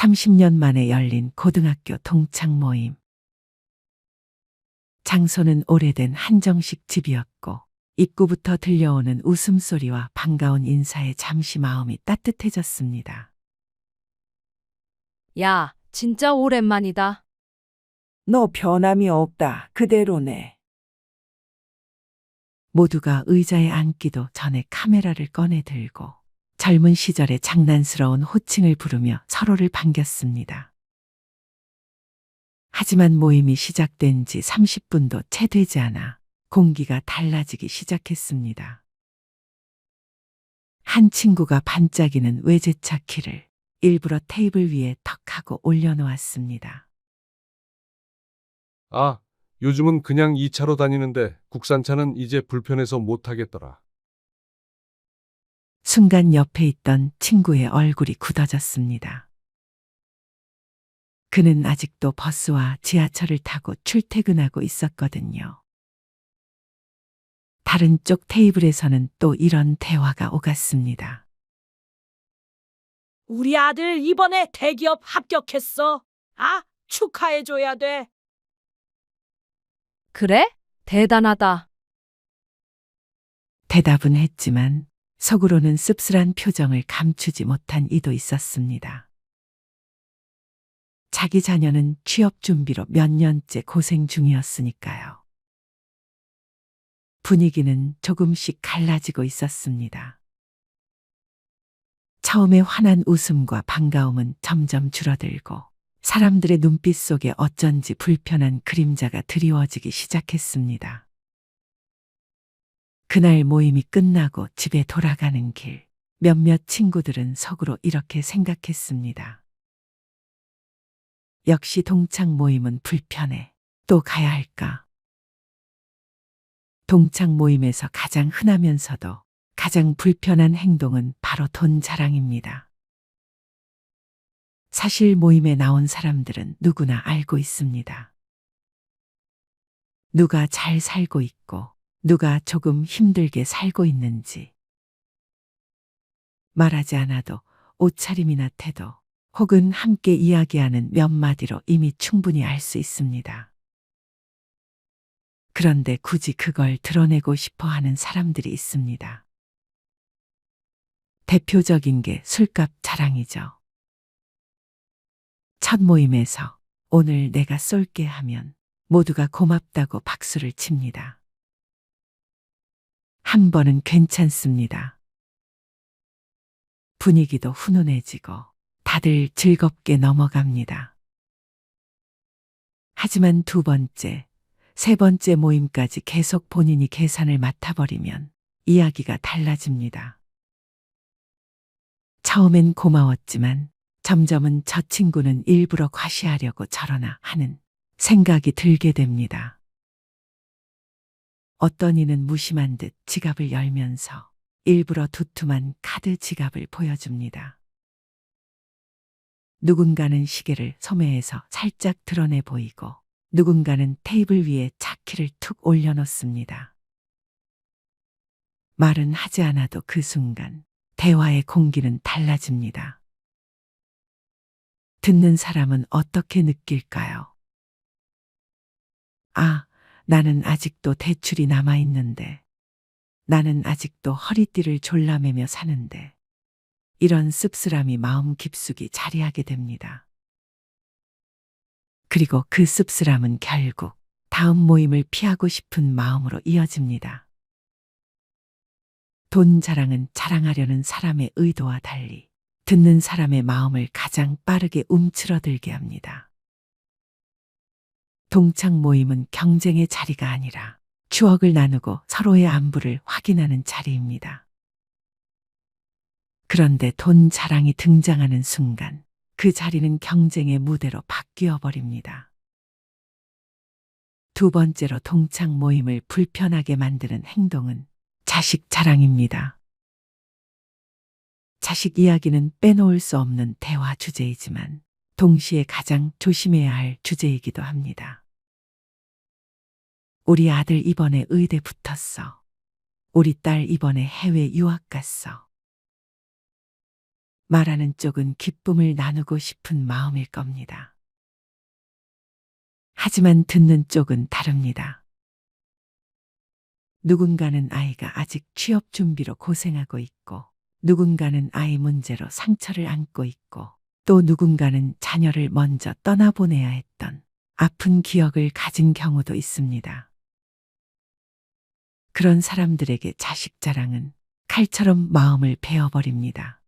30년 만에 열린 고등학교 동창 모임. 장소는 오래된 한정식 집이었고 입구부터 들려오는 웃음소리와 반가운 인사에 잠시 마음이 따뜻해졌습니다. 야, 진짜 오랜만이다. 너 변함이 없다. 그대로네. 모두가 의자에 앉기도 전에 카메라를 꺼내 들고 젊은 시절의 장난스러운 호칭을 부르며 서로를 반겼습니다. 하지만 모임이 시작된 지 30분도 채 되지 않아 공기가 달라지기 시작했습니다. 한 친구가 반짝이는 외제차 키를 일부러 테이블 위에 턱 하고 올려놓았습니다. 아, 요즘은 그냥 2차로 다니는데 국산차는 이제 불편해서 못 타겠더라. 순간 옆에 있던 친구의 얼굴이 굳어졌습니다. 그는 아직도 버스와 지하철을 타고 출퇴근하고 있었거든요. 다른 쪽 테이블에서는 또 이런 대화가 오갔습니다. 우리 아들 이번에 대기업 합격했어. 아, 축하해줘야 돼. 그래? 대단하다. 대답은 했지만 속으로는 씁쓸한 표정을 감추지 못한 이도 있었습니다. 자기 자녀는 취업 준비로 몇 년째 고생 중이었으니까요. 분위기는 조금씩 갈라지고 있었습니다. 처음에 환한 웃음과 반가움은 점점 줄어들고 사람들의 눈빛 속에 어쩐지 불편한 그림자가 드리워지기 시작했습니다. 그날 모임이 끝나고 집에 돌아가는 길, 몇몇 친구들은 속으로 이렇게 생각했습니다. 역시 동창 모임은 불편해. 또 가야 할까? 동창 모임에서 가장 흔하면서도 가장 불편한 행동은 바로 돈 자랑입니다. 사실 모임에 나온 사람들은 누구나 알고 있습니다. 누가 잘 살고 있고 누가 조금 힘들게 살고 있는지. 말하지 않아도 옷차림이나 태도 혹은 함께 이야기하는 몇 마디로 이미 충분히 알 수 있습니다. 그런데 굳이 그걸 드러내고 싶어 하는 사람들이 있습니다. 대표적인 게 술값 자랑이죠. 첫 모임에서 오늘 내가 쏠게 하면 모두가 고맙다고 박수를 칩니다. 한 번은 괜찮습니다. 분위기도 훈훈해지고 다들 즐겁게 넘어갑니다. 하지만 두 번째, 세 번째 모임까지 계속 본인이 계산을 맡아버리면 이야기가 달라집니다. 처음엔 고마웠지만 점점은 저 친구는 일부러 과시하려고 저러나 하는 생각이 들게 됩니다. 어떤 이는 무심한 듯 지갑을 열면서 일부러 두툼한 카드 지갑을 보여줍니다. 누군가는 시계를 소매에서 살짝 드러내 보이고 누군가는 테이블 위에 차키를 툭 올려놓습니다. 말은 하지 않아도 그 순간 대화의 공기는 달라집니다. 듣는 사람은 어떻게 느낄까요? 아, 나는 아직도 대출이 남아있는데, 나는 아직도 허리띠를 졸라매며 사는데, 이런 씁쓸함이 마음 깊숙이 자리하게 됩니다. 그리고 그 씁쓸함은 결국 다음 모임을 피하고 싶은 마음으로 이어집니다. 돈 자랑은 자랑하려는 사람의 의도와 달리 듣는 사람의 마음을 가장 빠르게 움츠러들게 합니다. 동창 모임은 경쟁의 자리가 아니라 추억을 나누고 서로의 안부를 확인하는 자리입니다. 그런데 돈 자랑이 등장하는 순간 그 자리는 경쟁의 무대로 바뀌어 버립니다. 두 번째로 동창 모임을 불편하게 만드는 행동은 자식 자랑입니다. 자식 이야기는 빼놓을 수 없는 대화 주제이지만 동시에 가장 조심해야 할 주제이기도 합니다. 우리 아들 이번에 의대 붙었어. 우리 딸 이번에 해외 유학 갔어. 말하는 쪽은 기쁨을 나누고 싶은 마음일 겁니다. 하지만 듣는 쪽은 다릅니다. 누군가는 아이가 아직 취업 준비로 고생하고 있고, 누군가는 아이 문제로 상처를 안고 있고, 또 누군가는 자녀를 먼저 떠나보내야 했던 아픈 기억을 가진 경우도 있습니다. 그런 사람들에게 자식 자랑은 칼처럼 마음을 베어버립니다.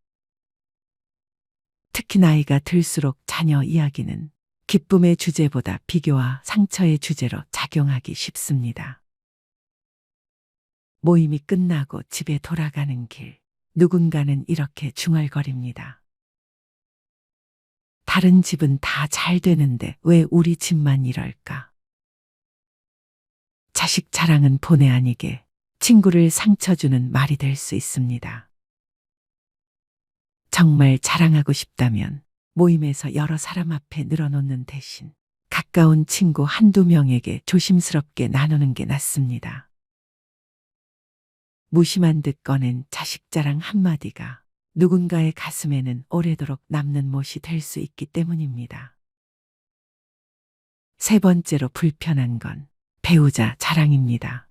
특히 나이가 들수록 자녀 이야기는 기쁨의 주제보다 비교와 상처의 주제로 작용하기 쉽습니다. 모임이 끝나고 집에 돌아가는 길, 누군가는 이렇게 중얼거립니다. 다른 집은 다 잘 되는데 왜 우리 집만 이럴까? 자식 자랑은 본의 아니게 친구를 상처 주는 말이 될 수 있습니다. 정말 자랑하고 싶다면 모임에서 여러 사람 앞에 늘어놓는 대신 가까운 친구 한두 명에게 조심스럽게 나누는 게 낫습니다. 무심한 듯 꺼낸 자식 자랑 한마디가 누군가의 가슴에는 오래도록 남는 못이 될 수 있기 때문입니다. 세 번째로 불편한 건 배우자 자랑입니다.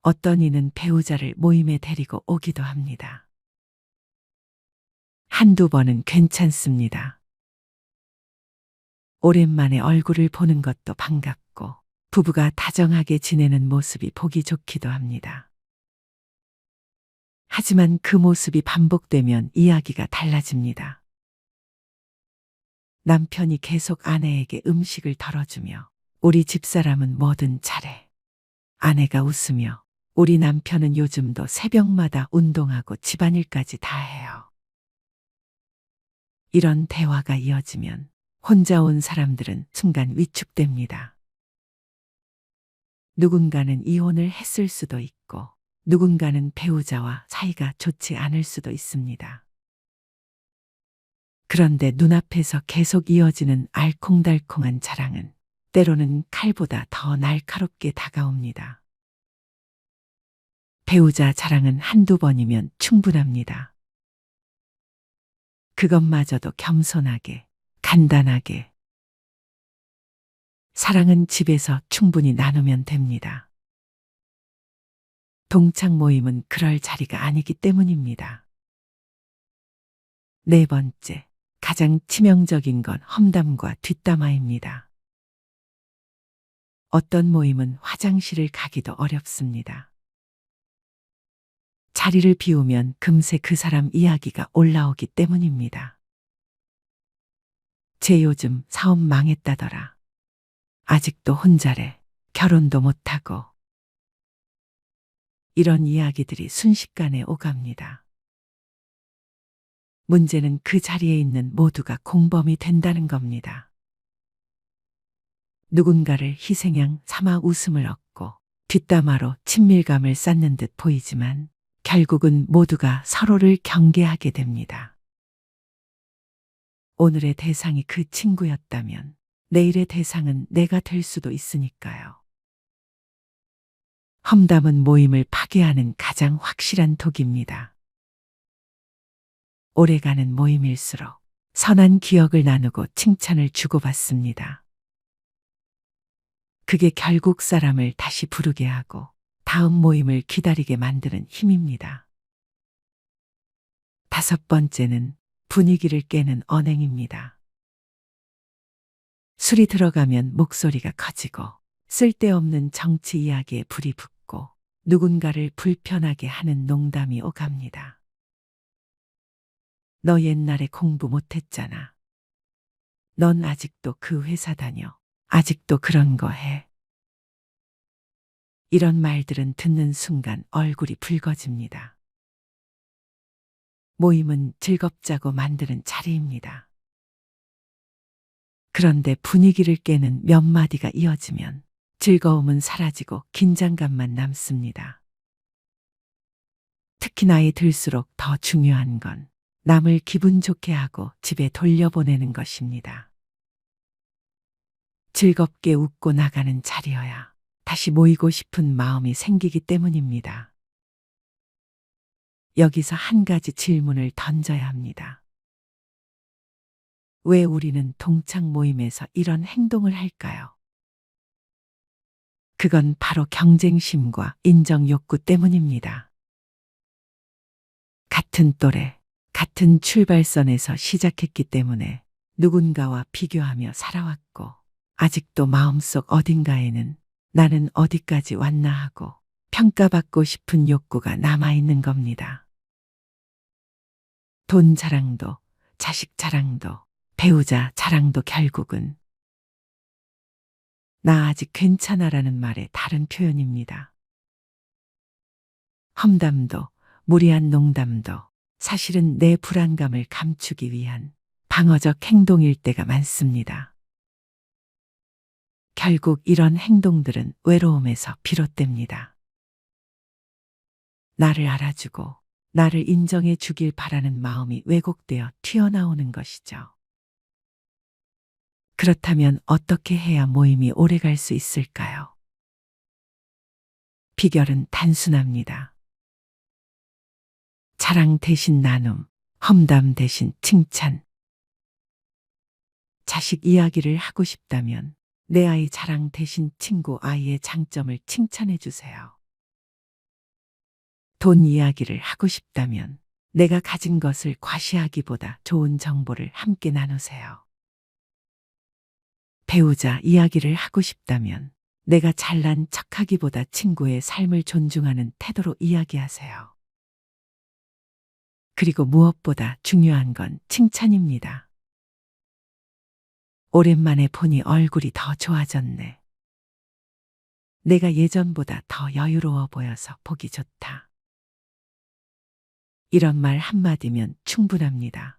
어떤 이는 배우자를 모임에 데리고 오기도 합니다. 한두 번은 괜찮습니다. 오랜만에 얼굴을 보는 것도 반갑고 부부가 다정하게 지내는 모습이 보기 좋기도 합니다. 하지만 그 모습이 반복되면 이야기가 달라집니다. 남편이 계속 아내에게 음식을 덜어주며 우리 집사람은 뭐든 잘해. 아내가 웃으며 우리 남편은 요즘도 새벽마다 운동하고 집안일까지 다 해요. 이런 대화가 이어지면 혼자 온 사람들은 순간 위축됩니다. 누군가는 이혼을 했을 수도 있고 누군가는 배우자와 사이가 좋지 않을 수도 있습니다. 그런데 눈앞에서 계속 이어지는 알콩달콩한 자랑은 때로는 칼보다 더 날카롭게 다가옵니다. 배우자 자랑은 한두 번이면 충분합니다. 그것마저도 겸손하게, 간단하게. 사랑은 집에서 충분히 나누면 됩니다. 동창 모임은 그럴 자리가 아니기 때문입니다. 네 번째, 가장 치명적인 건 험담과 뒷담화입니다. 어떤 모임은 화장실을 가기도 어렵습니다. 자리를 비우면 금세 그 사람 이야기가 올라오기 때문입니다. 쟤 요즘 사업 망했다더라. 아직도 혼자래. 결혼도 못하고. 이런 이야기들이 순식간에 오갑니다. 문제는 그 자리에 있는 모두가 공범이 된다는 겁니다. 누군가를 희생양 삼아 웃음을 얻고 뒷담화로 친밀감을 쌓는 듯 보이지만 결국은 모두가 서로를 경계하게 됩니다. 오늘의 대상이 그 친구였다면 내일의 대상은 내가 될 수도 있으니까요. 험담은 모임을 파괴하는 가장 확실한 독입니다. 오래가는 모임일수록 선한 기억을 나누고 칭찬을 주고받습니다. 그게 결국 사람을 다시 부르게 하고 다음 모임을 기다리게 만드는 힘입니다. 다섯 번째는 분위기를 깨는 언행입니다. 술이 들어가면 목소리가 커지고 쓸데없는 정치 이야기에 불이 붙고 누군가를 불편하게 하는 농담이 오갑니다. 너 옛날에 공부 못했잖아. 넌 아직도 그 회사 다녀. 아직도 그런 거 해. 이런 말들은 듣는 순간 얼굴이 붉어집니다. 모임은 즐겁자고 만드는 자리입니다. 그런데 분위기를 깨는 몇 마디가 이어지면 즐거움은 사라지고 긴장감만 남습니다. 특히 나이 들수록 더 중요한 건 남을 기분 좋게 하고 집에 돌려보내는 것입니다. 즐겁게 웃고 나가는 자리여야 다시 모이고 싶은 마음이 생기기 때문입니다. 여기서 한 가지 질문을 던져야 합니다. 왜 우리는 동창 모임에서 이런 행동을 할까요? 그건 바로 경쟁심과 인정 욕구 때문입니다. 같은 또래, 같은 출발선에서 시작했기 때문에 누군가와 비교하며 살아왔고, 아직도 마음속 어딘가에는 나는 어디까지 왔나 하고 평가받고 싶은 욕구가 남아있는 겁니다. 돈 자랑도, 자식 자랑도, 배우자 자랑도 결국은 나 아직 괜찮아라는 말의 다른 표현입니다. 험담도, 무리한 농담도 사실은 내 불안감을 감추기 위한 방어적 행동일 때가 많습니다. 결국 이런 행동들은 외로움에서 비롯됩니다. 나를 알아주고 나를 인정해 주길 바라는 마음이 왜곡되어 튀어나오는 것이죠. 그렇다면 어떻게 해야 모임이 오래 갈 수 있을까요? 비결은 단순합니다. 자랑 대신 나눔, 험담 대신 칭찬. 자식 이야기를 하고 싶다면 내 아이 자랑 대신 친구 아이의 장점을 칭찬해 주세요. 돈 이야기를 하고 싶다면 내가 가진 것을 과시하기보다 좋은 정보를 함께 나누세요. 배우자 이야기를 하고 싶다면 내가 잘난 척하기보다 친구의 삶을 존중하는 태도로 이야기하세요. 그리고 무엇보다 중요한 건 칭찬입니다. 오랜만에 보니 얼굴이 더 좋아졌네. 내가 예전보다 더 여유로워 보여서 보기 좋다. 이런 말 한마디면 충분합니다.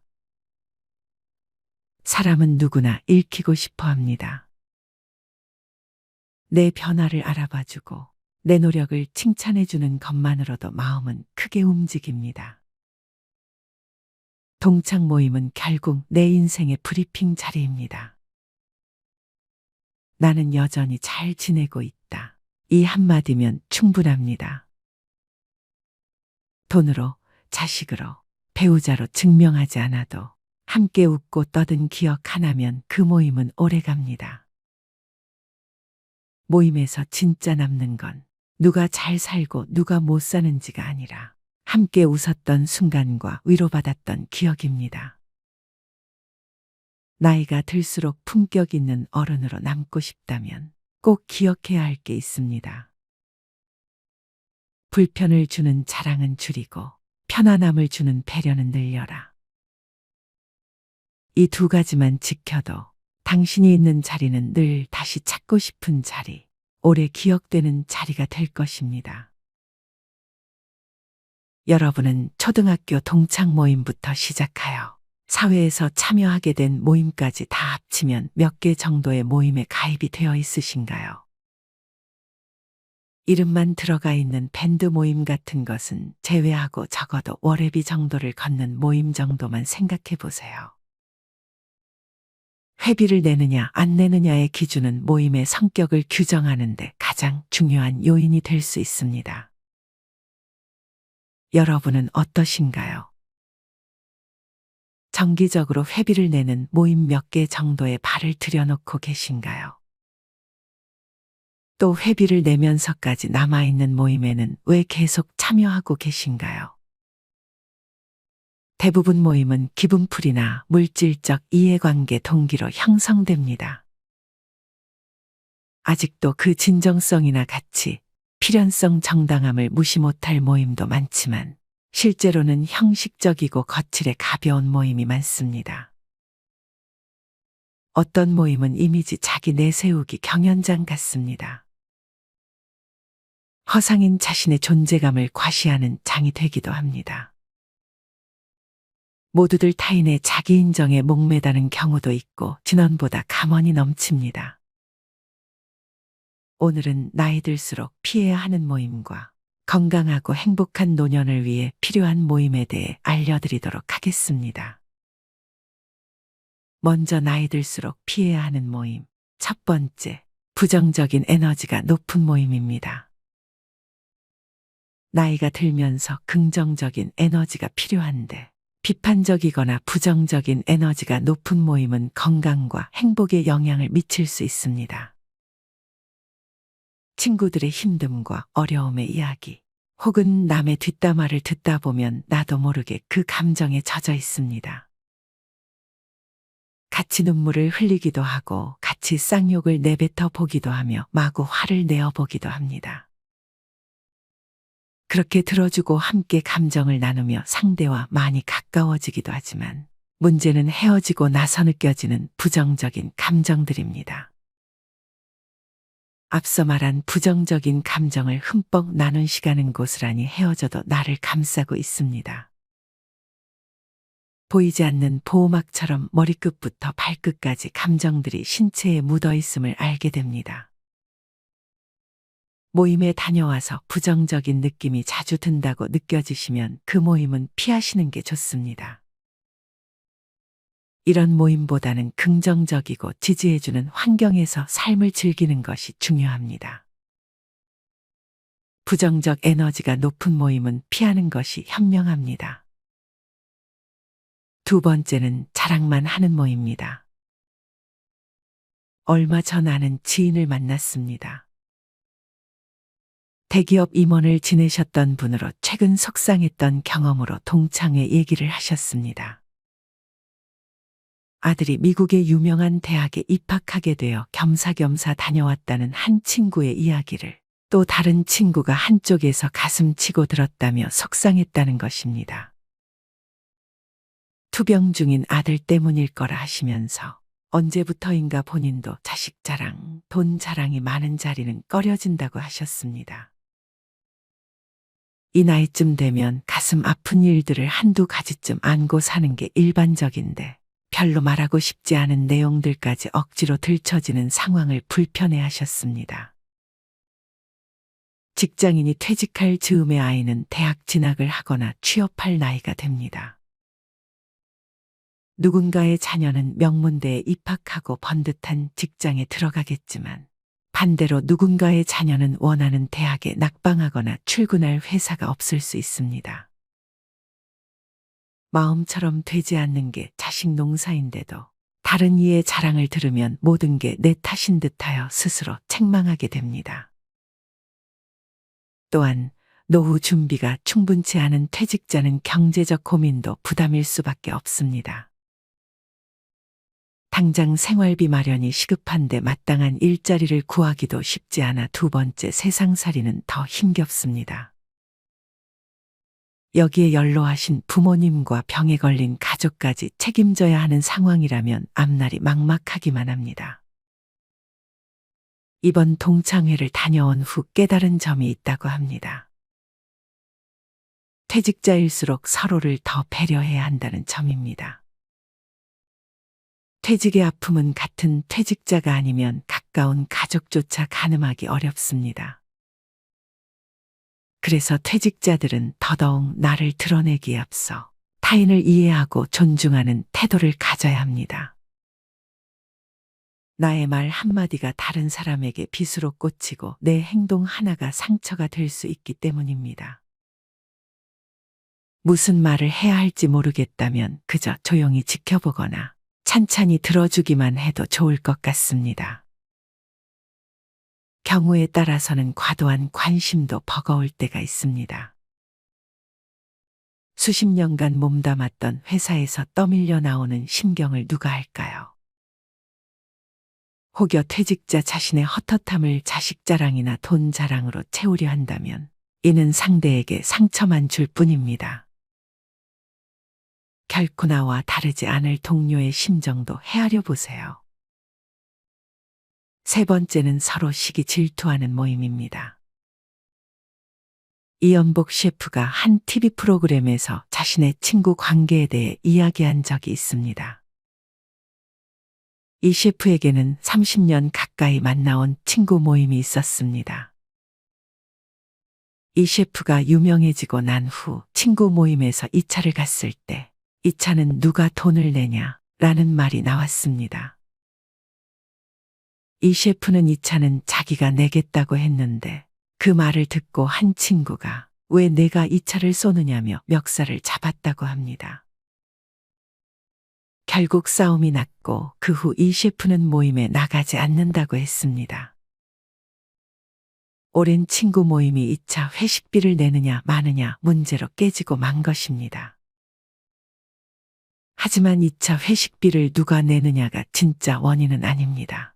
사람은 누구나 읽히고 싶어 합니다. 내 변화를 알아봐주고 내 노력을 칭찬해주는 것만으로도 마음은 크게 움직입니다. 동창 모임은 결국 내 인생의 브리핑 자리입니다. 나는 여전히 잘 지내고 있다. 이 한마디면 충분합니다. 돈으로, 자식으로, 배우자로 증명하지 않아도 함께 웃고 떠든 기억 하나면 그 모임은 오래갑니다. 모임에서 진짜 남는 건 누가 잘 살고 누가 못 사는지가 아니라 함께 웃었던 순간과 위로받았던 기억입니다. 나이가 들수록 품격 있는 어른으로 남고 싶다면 꼭 기억해야 할 게 있습니다. 불편을 주는 자랑은 줄이고 편안함을 주는 배려는 늘려라. 이 두 가지만 지켜도 당신이 있는 자리는 늘 다시 찾고 싶은 자리, 오래 기억되는 자리가 될 것입니다. 여러분은 초등학교 동창 모임부터 시작하여 사회에서 참여하게 된 모임까지 다 합치면 몇 개 정도의 모임에 가입이 되어 있으신가요? 이름만 들어가 있는 밴드 모임 같은 것은 제외하고 적어도 월회비 정도를 걷는 모임 정도만 생각해 보세요. 회비를 내느냐 안 내느냐의 기준은 모임의 성격을 규정하는 데 가장 중요한 요인이 될 수 있습니다. 여러분은 어떠신가요? 정기적으로 회비를 내는 모임 몇 개 정도에 발을 들여놓고 계신가요? 또 회비를 내면서까지 남아있는 모임에는 왜 계속 참여하고 계신가요? 대부분 모임은 기분풀이나 물질적 이해관계 동기로 형성됩니다. 아직도 그 진정성이나 가치, 필연성 정당함을 무시 못할 모임도 많지만 실제로는 형식적이고 거칠에 가벼운 모임이 많습니다. 어떤 모임은 이미지 자기 내세우기 경연장 같습니다. 허상인 자신의 존재감을 과시하는 장이 되기도 합니다. 모두들 타인의 자기 인정에 목매다는 경우도 있고 진원보다 감언이 넘칩니다. 오늘은 나이 들수록 피해야 하는 모임과 건강하고 행복한 노년을 위해 필요한 모임에 대해 알려드리도록 하겠습니다. 먼저 나이 들수록 피해야 하는 모임. 첫 번째, 부정적인 에너지가 높은 모임입니다. 나이가 들면서 긍정적인 에너지가 필요한데 비판적이거나 부정적인 에너지가 높은 모임은 건강과 행복에 영향을 미칠 수 있습니다. 친구들의 힘듦과 어려움의 이야기, 혹은 남의 뒷담화를 듣다 보면 나도 모르게 그 감정에 젖어 있습니다. 같이 눈물을 흘리기도 하고 같이 쌍욕을 내뱉어 보기도 하며 마구 화를 내어 보기도 합니다. 그렇게 들어주고 함께 감정을 나누며 상대와 많이 가까워지기도 하지만 문제는 헤어지고 나서 느껴지는 부정적인 감정들입니다. 앞서 말한 부정적인 감정을 흠뻑 나눈 시간은 고스란히 헤어져도 나를 감싸고 있습니다. 보이지 않는 보호막처럼 머리끝부터 발끝까지 감정들이 신체에 묻어 있음을 알게 됩니다. 모임에 다녀와서 부정적인 느낌이 자주 든다고 느껴지시면 그 모임은 피하시는 게 좋습니다. 이런 모임보다는 긍정적이고 지지해주는 환경에서 삶을 즐기는 것이 중요합니다. 부정적 에너지가 높은 모임은 피하는 것이 현명합니다. 두 번째는 자랑만 하는 모임입니다. 얼마 전 아는 지인을 만났습니다. 대기업 임원을 지내셨던 분으로 최근 속상했던 경험으로 동창회 얘기를 하셨습니다. 아들이 미국의 유명한 대학에 입학하게 되어 겸사겸사 다녀왔다는 한 친구의 이야기를 또 다른 친구가 한쪽에서 가슴 치고 들었다며 속상했다는 것입니다. 투병 중인 아들 때문일 거라 하시면서 언제부터인가 본인도 자식 자랑, 돈 자랑이 많은 자리는 꺼려진다고 하셨습니다. 이 나이쯤 되면 가슴 아픈 일들을 한두 가지쯤 안고 사는 게 일반적인데 별로 말하고 싶지 않은 내용들까지 억지로 들춰지는 상황을 불편해하셨습니다. 직장인이 퇴직할 즈음의 아이는 대학 진학을 하거나 취업할 나이가 됩니다. 누군가의 자녀는 명문대에 입학하고 번듯한 직장에 들어가겠지만 반대로 누군가의 자녀는 원하는 대학에 낙방하거나 출근할 회사가 없을 수 있습니다. 마음처럼 되지 않는 게 자식 농사인데도 다른 이의 자랑을 들으면 모든 게 내 탓인 듯하여 스스로 책망하게 됩니다. 또한 노후 준비가 충분치 않은 퇴직자는 경제적 고민도 부담일 수밖에 없습니다. 당장 생활비 마련이 시급한데 마땅한 일자리를 구하기도 쉽지 않아 두 번째 세상살이는 더 힘겹습니다. 여기에 연로하신 부모님과 병에 걸린 가족까지 책임져야 하는 상황이라면 앞날이 막막하기만 합니다. 이번 동창회를 다녀온 후 깨달은 점이 있다고 합니다. 퇴직자일수록 서로를 더 배려해야 한다는 점입니다. 퇴직의 아픔은 같은 퇴직자가 아니면 가까운 가족조차 가늠하기 어렵습니다. 그래서 퇴직자들은 더더욱 나를 드러내기에 앞서 타인을 이해하고 존중하는 태도를 가져야 합니다. 나의 말 한마디가 다른 사람에게 빗으로 꽂히고 내 행동 하나가 상처가 될 수 있기 때문입니다. 무슨 말을 해야 할지 모르겠다면 그저 조용히 지켜보거나 찬찬히 들어주기만 해도 좋을 것 같습니다. 경우에 따라서는 과도한 관심도 버거울 때가 있습니다. 수십 년간 몸담았던 회사에서 떠밀려 나오는 심경을 누가 알까요? 혹여 퇴직자 자신의 헛헛함을 자식 자랑이나 돈 자랑으로 채우려 한다면 이는 상대에게 상처만 줄 뿐입니다. 결코 나와 다르지 않을 동료의 심정도 헤아려 보세요. 세 번째는 서로 시기 질투하는 모임입니다. 이연복 셰프가 한 TV 프로그램에서 자신의 친구 관계에 대해 이야기한 적이 있습니다. 이 셰프에게는 30년 가까이 만나온 친구 모임이 있었습니다. 이 셰프가 유명해지고 난 후 친구 모임에서 2차를 갔을 때 이 차는 누가 돈을 내냐? 라는 말이 나왔습니다. 이 셰프는 이 차는 자기가 내겠다고 했는데 그 말을 듣고 한 친구가 왜 내가 이 차를 쏘느냐며 멱살을 잡았다고 합니다. 결국 싸움이 났고 그 후 이 셰프는 모임에 나가지 않는다고 했습니다. 오랜 친구 모임이 2차 회식비를 내느냐 마느냐 문제로 깨지고 만 것입니다. 하지만 2차 회식비를 누가 내느냐가 진짜 원인은 아닙니다.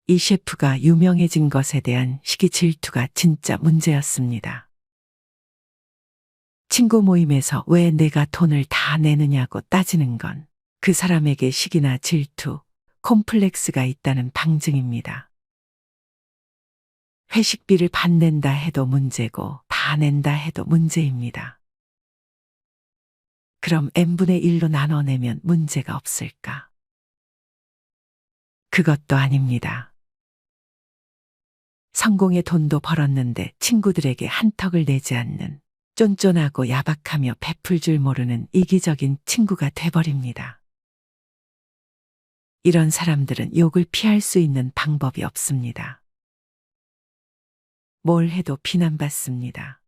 이 셰프가 유명해진 것에 대한 시기 질투가 진짜 문제였습니다. 친구 모임에서 왜 내가 돈을 다 내느냐고 따지는 건 그 사람에게 시기나 질투, 콤플렉스가 있다는 방증입니다. 회식비를 반 낸다 해도 문제고 다 낸다 해도 문제입니다. 그럼 n분의 1로 나눠내면 문제가 없을까? 그것도 아닙니다. 성공의 돈도 벌었는데 친구들에게 한턱을 내지 않는 쫀쫀하고 야박하며 베풀 줄 모르는 이기적인 친구가 돼버립니다. 이런 사람들은 욕을 피할 수 있는 방법이 없습니다. 뭘 해도 비난받습니다.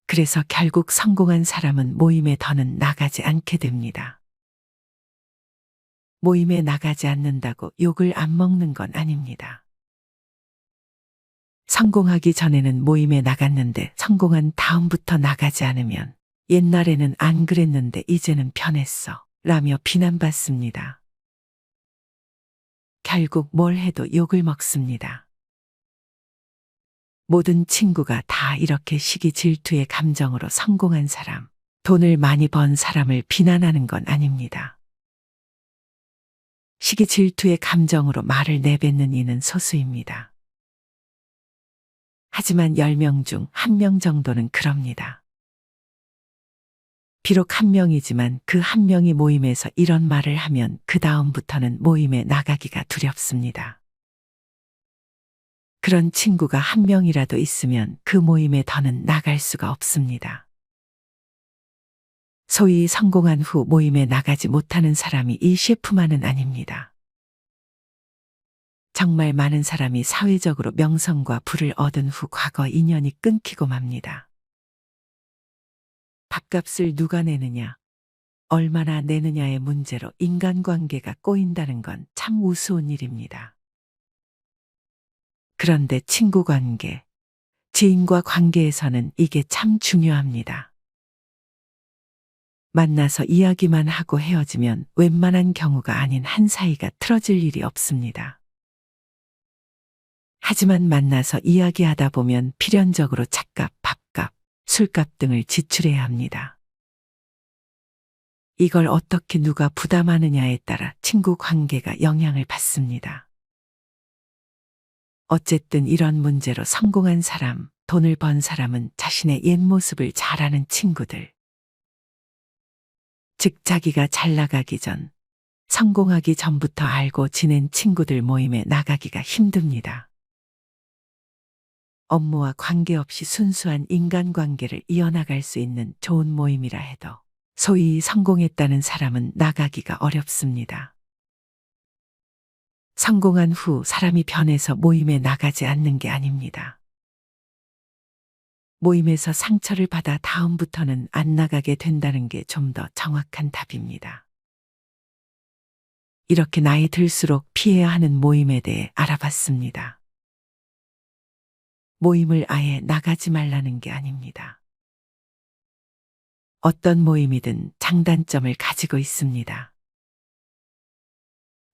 그래서 결국 성공한 사람은 모임에 더는 나가지 않게 됩니다. 모임에 나가지 않는다고 욕을 안 먹는 건 아닙니다. 성공하기 전에는 모임에 나갔는데 성공한 다음부터 나가지 않으면 옛날에는 안 그랬는데 이제는 변했어 라며 비난받습니다. 결국 뭘 해도 욕을 먹습니다. 모든 친구가 다 이렇게 시기 질투의 감정으로 성공한 사람, 돈을 많이 번 사람을 비난하는 건 아닙니다. 시기 질투의 감정으로 말을 내뱉는 이는 소수입니다. 하지만 10명 중 1명 정도는 그럽니다. 비록 1명이지만 그 1명이 모임에서 이런 말을 하면 그 다음부터는 모임에 나가기가 두렵습니다. 그런 친구가 1명이라도 있으면 그 모임에 더는 나갈 수가 없습니다. 소위 성공한 후 모임에 나가지 못하는 사람이 이 셰프만은 아닙니다. 정말 많은 사람이 사회적으로 명성과 부를 얻은 후 과거 인연이 끊기고 맙니다. 밥값을 누가 내느냐, 얼마나 내느냐의 문제로 인간관계가 꼬인다는 건 참 우스운 일입니다. 그런데 친구 관계, 지인과 관계에서는 이게 참 중요합니다. 만나서 이야기만 하고 헤어지면 웬만한 경우가 아닌 한 사이가 틀어질 일이 없습니다. 하지만 만나서 이야기하다 보면 필연적으로 차값, 밥값, 술값 등을 지출해야 합니다. 이걸 어떻게 누가 부담하느냐에 따라 친구 관계가 영향을 받습니다. 어쨌든 이런 문제로 성공한 사람, 돈을 번 사람은 자신의 옛 모습을 잘 아는 친구들. 즉 자기가 잘 나가기 전, 성공하기 전부터 알고 지낸 친구들 모임에 나가기가 힘듭니다. 업무와 관계없이 순수한 인간관계를 이어나갈 수 있는 좋은 모임이라 해도 소위 성공했다는 사람은 나가기가 어렵습니다. 성공한 후 사람이 변해서 모임에 나가지 않는 게 아닙니다. 모임에서 상처를 받아 다음부터는 안 나가게 된다는 게 좀 더 정확한 답입니다. 이렇게 나이 들수록 피해야 하는 모임에 대해 알아봤습니다. 모임을 아예 나가지 말라는 게 아닙니다. 어떤 모임이든 장단점을 가지고 있습니다.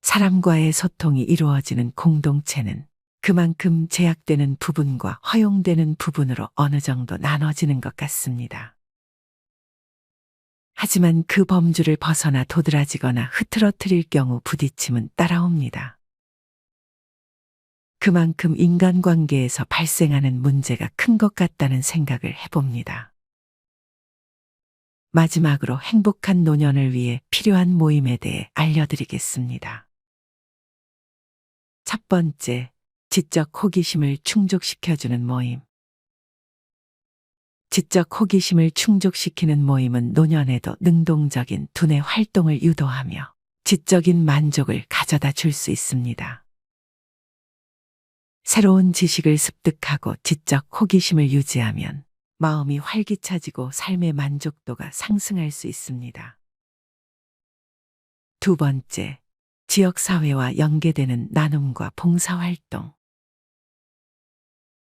사람과의 소통이 이루어지는 공동체는 그만큼 제약되는 부분과 허용되는 부분으로 어느 정도 나눠지는 것 같습니다. 하지만 그 범주를 벗어나 도드라지거나 흐트러뜨릴 경우 부딪힘은 따라옵니다. 그만큼 인간관계에서 발생하는 문제가 큰 것 같다는 생각을 해봅니다. 마지막으로 행복한 노년을 위해 필요한 모임에 대해 알려드리겠습니다. 첫 번째, 지적 호기심을 충족시켜주는 모임. 지적 호기심을 충족시키는 모임은 노년에도 능동적인 두뇌 활동을 유도하며 지적인 만족을 가져다 줄 수 있습니다. 새로운 지식을 습득하고 지적 호기심을 유지하면 마음이 활기차지고 삶의 만족도가 상승할 수 있습니다. 두 번째, 지역사회와 연계되는 나눔과 봉사활동.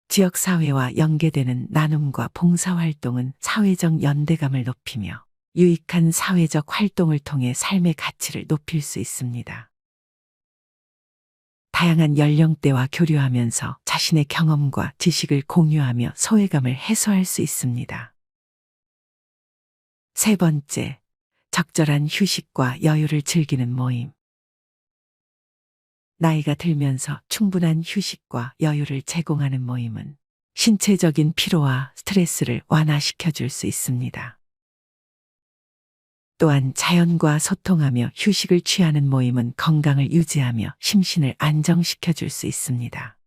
지역사회와 연계되는 나눔과 봉사활동은 사회적 연대감을 높이며 유익한 사회적 활동을 통해 삶의 가치를 높일 수 있습니다. 다양한 연령대와 교류하면서 자신의 경험과 지식을 공유하며 소외감을 해소할 수 있습니다. 세 번째, 적절한 휴식과 여유를 즐기는 모임. 나이가 들면서 충분한 휴식과 여유를 제공하는 모임은 신체적인 피로와 스트레스를 완화시켜 줄 수 있습니다. 또한 자연과 소통하며 휴식을 취하는 모임은 건강을 유지하며 심신을 안정시켜 줄 수 있습니다.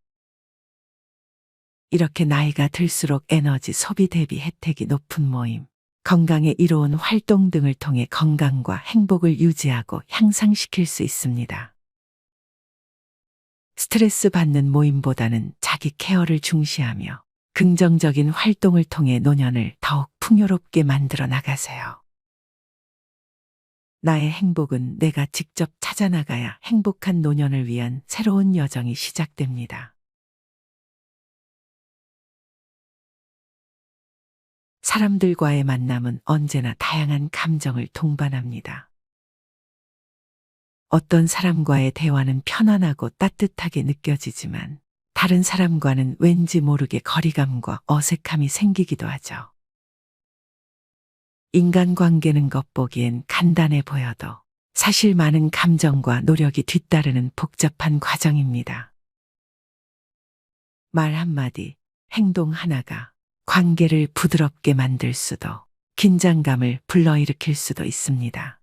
이렇게 나이가 들수록 에너지 소비 대비 혜택이 높은 모임, 건강에 이로운 활동 등을 통해 건강과 행복을 유지하고 향상시킬 수 있습니다. 스트레스 받는 모임보다는 자기 케어를 중시하며 긍정적인 활동을 통해 노년을 더욱 풍요롭게 만들어 나가세요. 나의 행복은 내가 직접 찾아나가야 행복한 노년을 위한 새로운 여정이 시작됩니다. 사람들과의 만남은 언제나 다양한 감정을 동반합니다. 어떤 사람과의 대화는 편안하고 따뜻하게 느껴지지만 다른 사람과는 왠지 모르게 거리감과 어색함이 생기기도 하죠. 인간관계는 겉보기엔 간단해 보여도 사실 많은 감정과 노력이 뒤따르는 복잡한 과정입니다. 말 한마디, 행동 하나가 관계를 부드럽게 만들 수도 긴장감을 불러일으킬 수도 있습니다.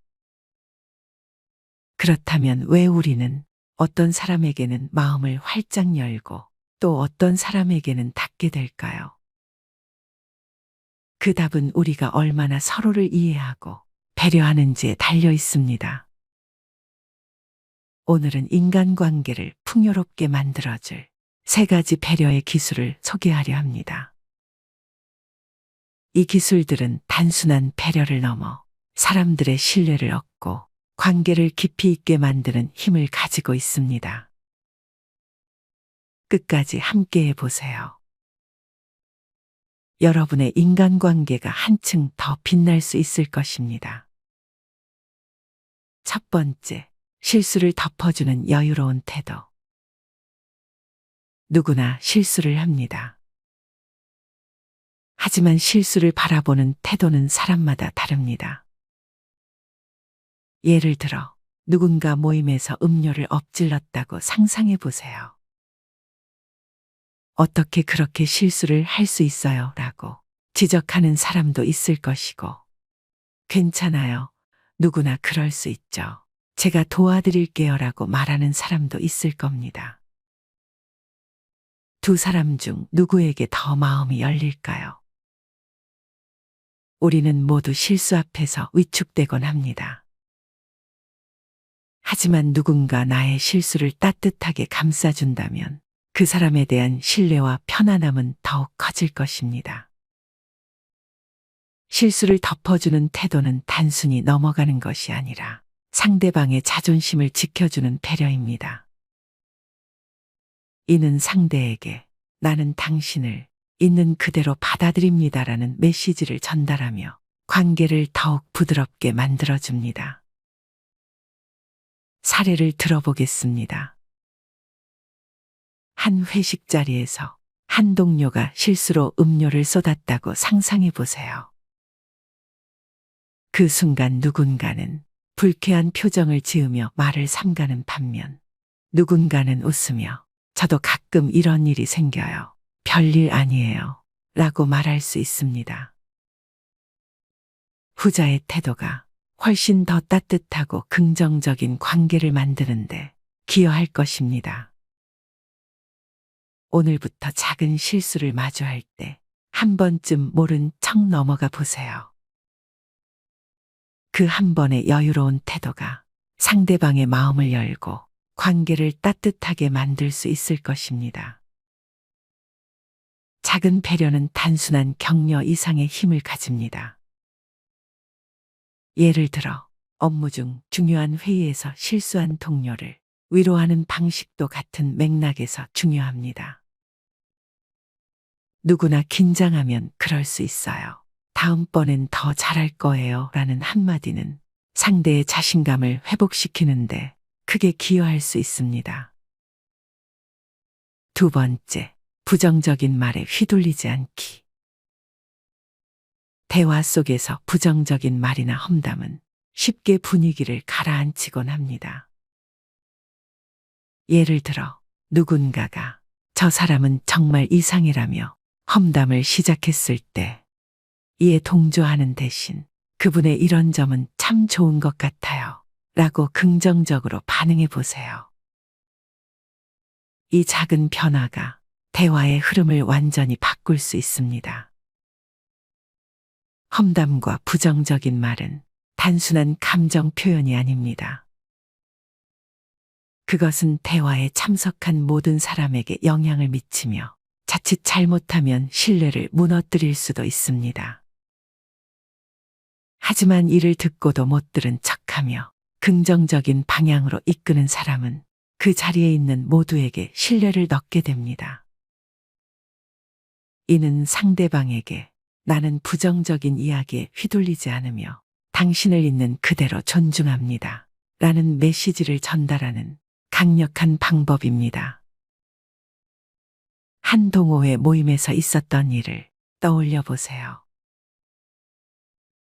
그렇다면 왜 우리는 어떤 사람에게는 마음을 활짝 열고 또 어떤 사람에게는 닫게 될까요? 그 답은 우리가 얼마나 서로를 이해하고 배려하는지에 달려 있습니다. 오늘은 인간관계를 풍요롭게 만들어줄 3가지 배려의 기술을 소개하려 합니다. 이 기술들은 단순한 배려를 넘어 사람들의 신뢰를 얻고 관계를 깊이 있게 만드는 힘을 가지고 있습니다. 끝까지 함께해 보세요. 여러분의 인간관계가 한층 더 빛날 수 있을 것입니다. 첫 번째, 실수를 덮어주는 여유로운 태도. 누구나 실수를 합니다. 하지만 실수를 바라보는 태도는 사람마다 다릅니다. 예를 들어 누군가 모임에서 음료를 엎질렀다고 상상해 보세요. 어떻게 그렇게 실수를 할 수 있어요? 라고 지적하는 사람도 있을 것이고, 괜찮아요. 누구나 그럴 수 있죠. 제가 도와드릴게요. 라고 말하는 사람도 있을 겁니다. 두 사람 중 누구에게 더 마음이 열릴까요? 우리는 모두 실수 앞에서 위축되곤 합니다. 하지만 누군가 나의 실수를 따뜻하게 감싸준다면 그 사람에 대한 신뢰와 편안함은 더욱 커질 것입니다. 실수를 덮어주는 태도는 단순히 넘어가는 것이 아니라 상대방의 자존심을 지켜주는 배려입니다. 이는 상대에게 나는 당신을 있는 그대로 받아들입니다라는 메시지를 전달하며 관계를 더욱 부드럽게 만들어줍니다. 사례를 들어보겠습니다. 한 회식 자리에서 한 동료가 실수로 음료를 쏟았다고 상상해 보세요. 그 순간 누군가는 불쾌한 표정을 지으며 말을 삼가는 반면 누군가는 웃으며 저도 가끔 이런 일이 생겨요. 별일 아니에요. 라고 말할 수 있습니다. 후자의 태도가 훨씬 더 따뜻하고 긍정적인 관계를 만드는데 기여할 것입니다. 오늘부터 작은 실수를 마주할 때 한 번쯤 모른 척 넘어가 보세요. 그 한 번의 여유로운 태도가 상대방의 마음을 열고 관계를 따뜻하게 만들 수 있을 것입니다. 작은 배려는 단순한 격려 이상의 힘을 가집니다. 예를 들어 업무 중 중요한 회의에서 실수한 동료를 위로하는 방식도 같은 맥락에서 중요합니다. 누구나 긴장하면 그럴 수 있어요. 다음번엔 더 잘할 거예요. 라는 한마디는 상대의 자신감을 회복시키는데 크게 기여할 수 있습니다. 두 번째, 부정적인 말에 휘둘리지 않기. 대화 속에서 부정적인 말이나 험담은 쉽게 분위기를 가라앉히곤 합니다. 예를 들어 누군가가 저 사람은 정말 이상이라며 험담을 시작했을 때 이에 동조하는 대신 그분의 이런 점은 참 좋은 것 같아요. 라고 긍정적으로 반응해 보세요. 이 작은 변화가 대화의 흐름을 완전히 바꿀 수 있습니다. 험담과 부정적인 말은 단순한 감정 표현이 아닙니다. 그것은 대화에 참석한 모든 사람에게 영향을 미치며 자칫 잘못하면 신뢰를 무너뜨릴 수도 있습니다. 하지만 이를 듣고도 못 들은 척하며 긍정적인 방향으로 이끄는 사람은 그 자리에 있는 모두에게 신뢰를 얻게 됩니다. 이는 상대방에게 나는 부정적인 이야기에 휘둘리지 않으며 당신을 있는 그대로 존중합니다. 라는 메시지를 전달하는 강력한 방법입니다. 한 동호회 모임에서 있었던 일을 떠올려 보세요.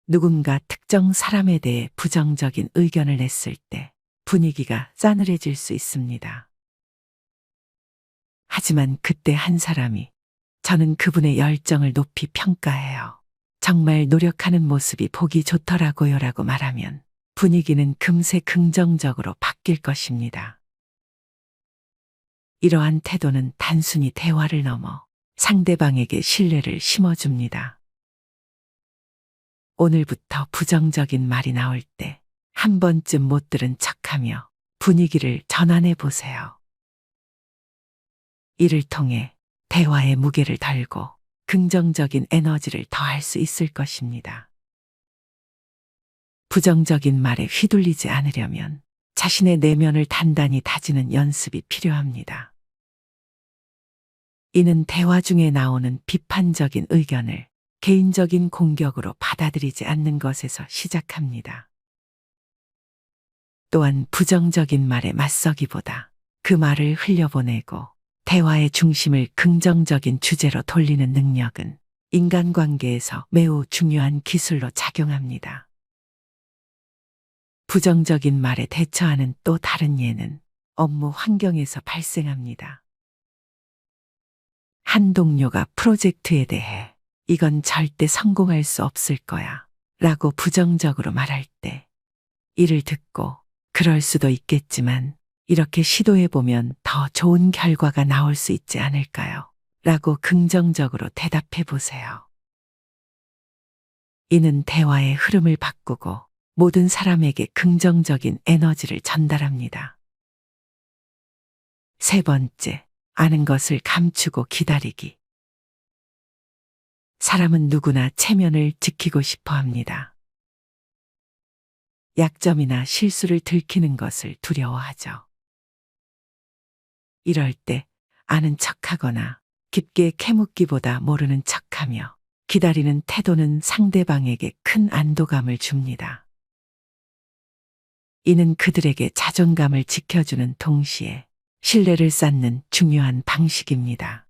누군가 특정 사람에 대해 부정적인 의견을 냈을 때 분위기가 싸늘해질 수 있습니다. 하지만 그때 한 사람이 저는 그분의 열정을 높이 평가해요. 정말 노력하는 모습이 보기 좋더라고요. 라고 말하면 분위기는 금세 긍정적으로 바뀔 것입니다. 이러한 태도는 단순히 대화를 넘어 상대방에게 신뢰를 심어줍니다. 오늘부터 부정적인 말이 나올 때 한 번쯤 못 들은 척하며 분위기를 전환해 보세요. 이를 통해 대화의 무게를 덜고 긍정적인 에너지를 더할 수 있을 것입니다. 부정적인 말에 휘둘리지 않으려면 자신의 내면을 단단히 다지는 연습이 필요합니다. 이는 대화 중에 나오는 비판적인 의견을 개인적인 공격으로 받아들이지 않는 것에서 시작합니다. 또한 부정적인 말에 맞서기보다 그 말을 흘려보내고 대화의 중심을 긍정적인 주제로 돌리는 능력은 인간관계에서 매우 중요한 기술로 작용합니다. 부정적인 말에 대처하는 또 다른 예는 업무 환경에서 발생합니다. 한 동료가 프로젝트에 대해 이건 절대 성공할 수 없을 거야 라고 부정적으로 말할 때 이를 듣고 그럴 수도 있겠지만 이렇게 시도해보면 더 좋은 결과가 나올 수 있지 않을까요? 라고 긍정적으로 대답해 보세요. 이는 대화의 흐름을 바꾸고 모든 사람에게 긍정적인 에너지를 전달합니다. 세 번째, 아는 것을 감추고 기다리기. 사람은 누구나 체면을 지키고 싶어 합니다. 약점이나 실수를 들키는 것을 두려워하죠. 이럴 때 아는 척하거나 깊게 캐묻기보다 모르는 척하며 기다리는 태도는 상대방에게 큰 안도감을 줍니다. 이는 그들에게 자존감을 지켜주는 동시에 신뢰를 쌓는 중요한 방식입니다.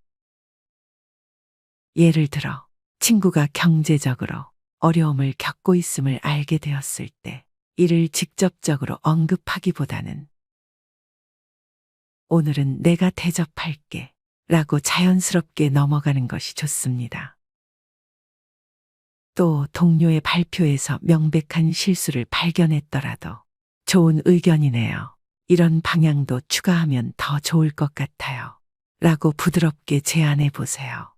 예를 들어 친구가 경제적으로 어려움을 겪고 있음을 알게 되었을 때 이를 직접적으로 언급하기보다는 오늘은 내가 대접할게 라고 자연스럽게 넘어가는 것이 좋습니다. 또 동료의 발표에서 명백한 실수를 발견했더라도 좋은 의견이네요. 이런 방향도 추가하면 더 좋을 것 같아요. 라고 부드럽게 제안해 보세요.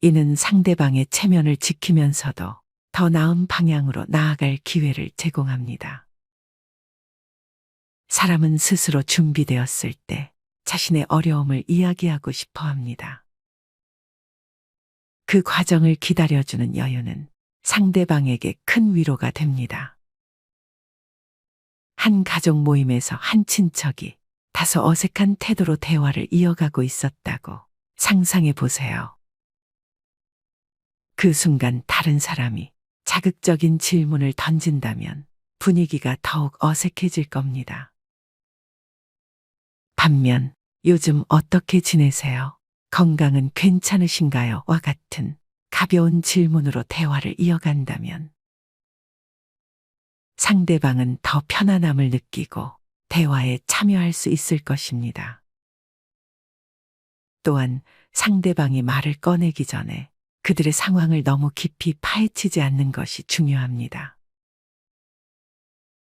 이는 상대방의 체면을 지키면서도 더 나은 방향으로 나아갈 기회를 제공합니다. 사람은 스스로 준비되었을 때 자신의 어려움을 이야기하고 싶어 합니다. 그 과정을 기다려주는 여유는 상대방에게 큰 위로가 됩니다. 한 가족 모임에서 한 친척이 다소 어색한 태도로 대화를 이어가고 있었다고 상상해 보세요. 그 순간 다른 사람이 자극적인 질문을 던진다면 분위기가 더욱 어색해질 겁니다. 반면 요즘 어떻게 지내세요? 건강은 괜찮으신가요? 와 같은 가벼운 질문으로 대화를 이어간다면 상대방은 더 편안함을 느끼고 대화에 참여할 수 있을 것입니다. 또한 상대방이 말을 꺼내기 전에 그들의 상황을 너무 깊이 파헤치지 않는 것이 중요합니다.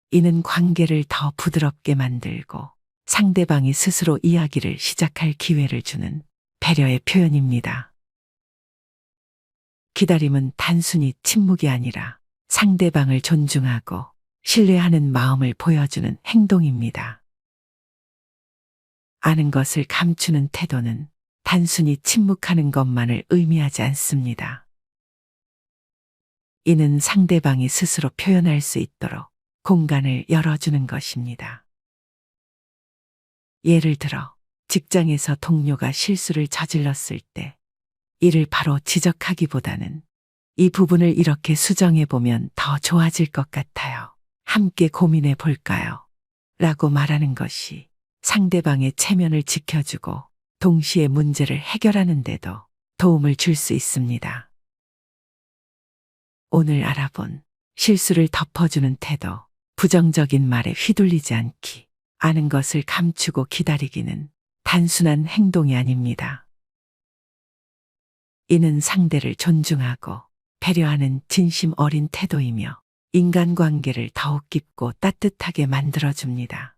이는 관계를 더 부드럽게 만들고 상대방이 스스로 이야기를 시작할 기회를 주는 배려의 표현입니다. 기다림은 단순히 침묵이 아니라 상대방을 존중하고 신뢰하는 마음을 보여주는 행동입니다. 아는 것을 감추는 태도는 단순히 침묵하는 것만을 의미하지 않습니다. 이는 상대방이 스스로 표현할 수 있도록 공간을 열어주는 것입니다. 예를 들어 직장에서 동료가 실수를 저질렀을 때 이를 바로 지적하기보다는 이 부분을 이렇게 수정해 보면 더 좋아질 것 같아요. 함께 고민해 볼까요? 라고 말하는 것이 상대방의 체면을 지켜주고 동시에 문제를 해결하는 데도 도움을 줄 수 있습니다. 오늘 알아본 실수를 덮어주는 태도, 부정적인 말에 휘둘리지 않기, 아는 것을 감추고 기다리기는 단순한 행동이 아닙니다. 이는 상대를 존중하고 배려하는 진심 어린 태도이며 인간관계를 더욱 깊고 따뜻하게 만들어줍니다.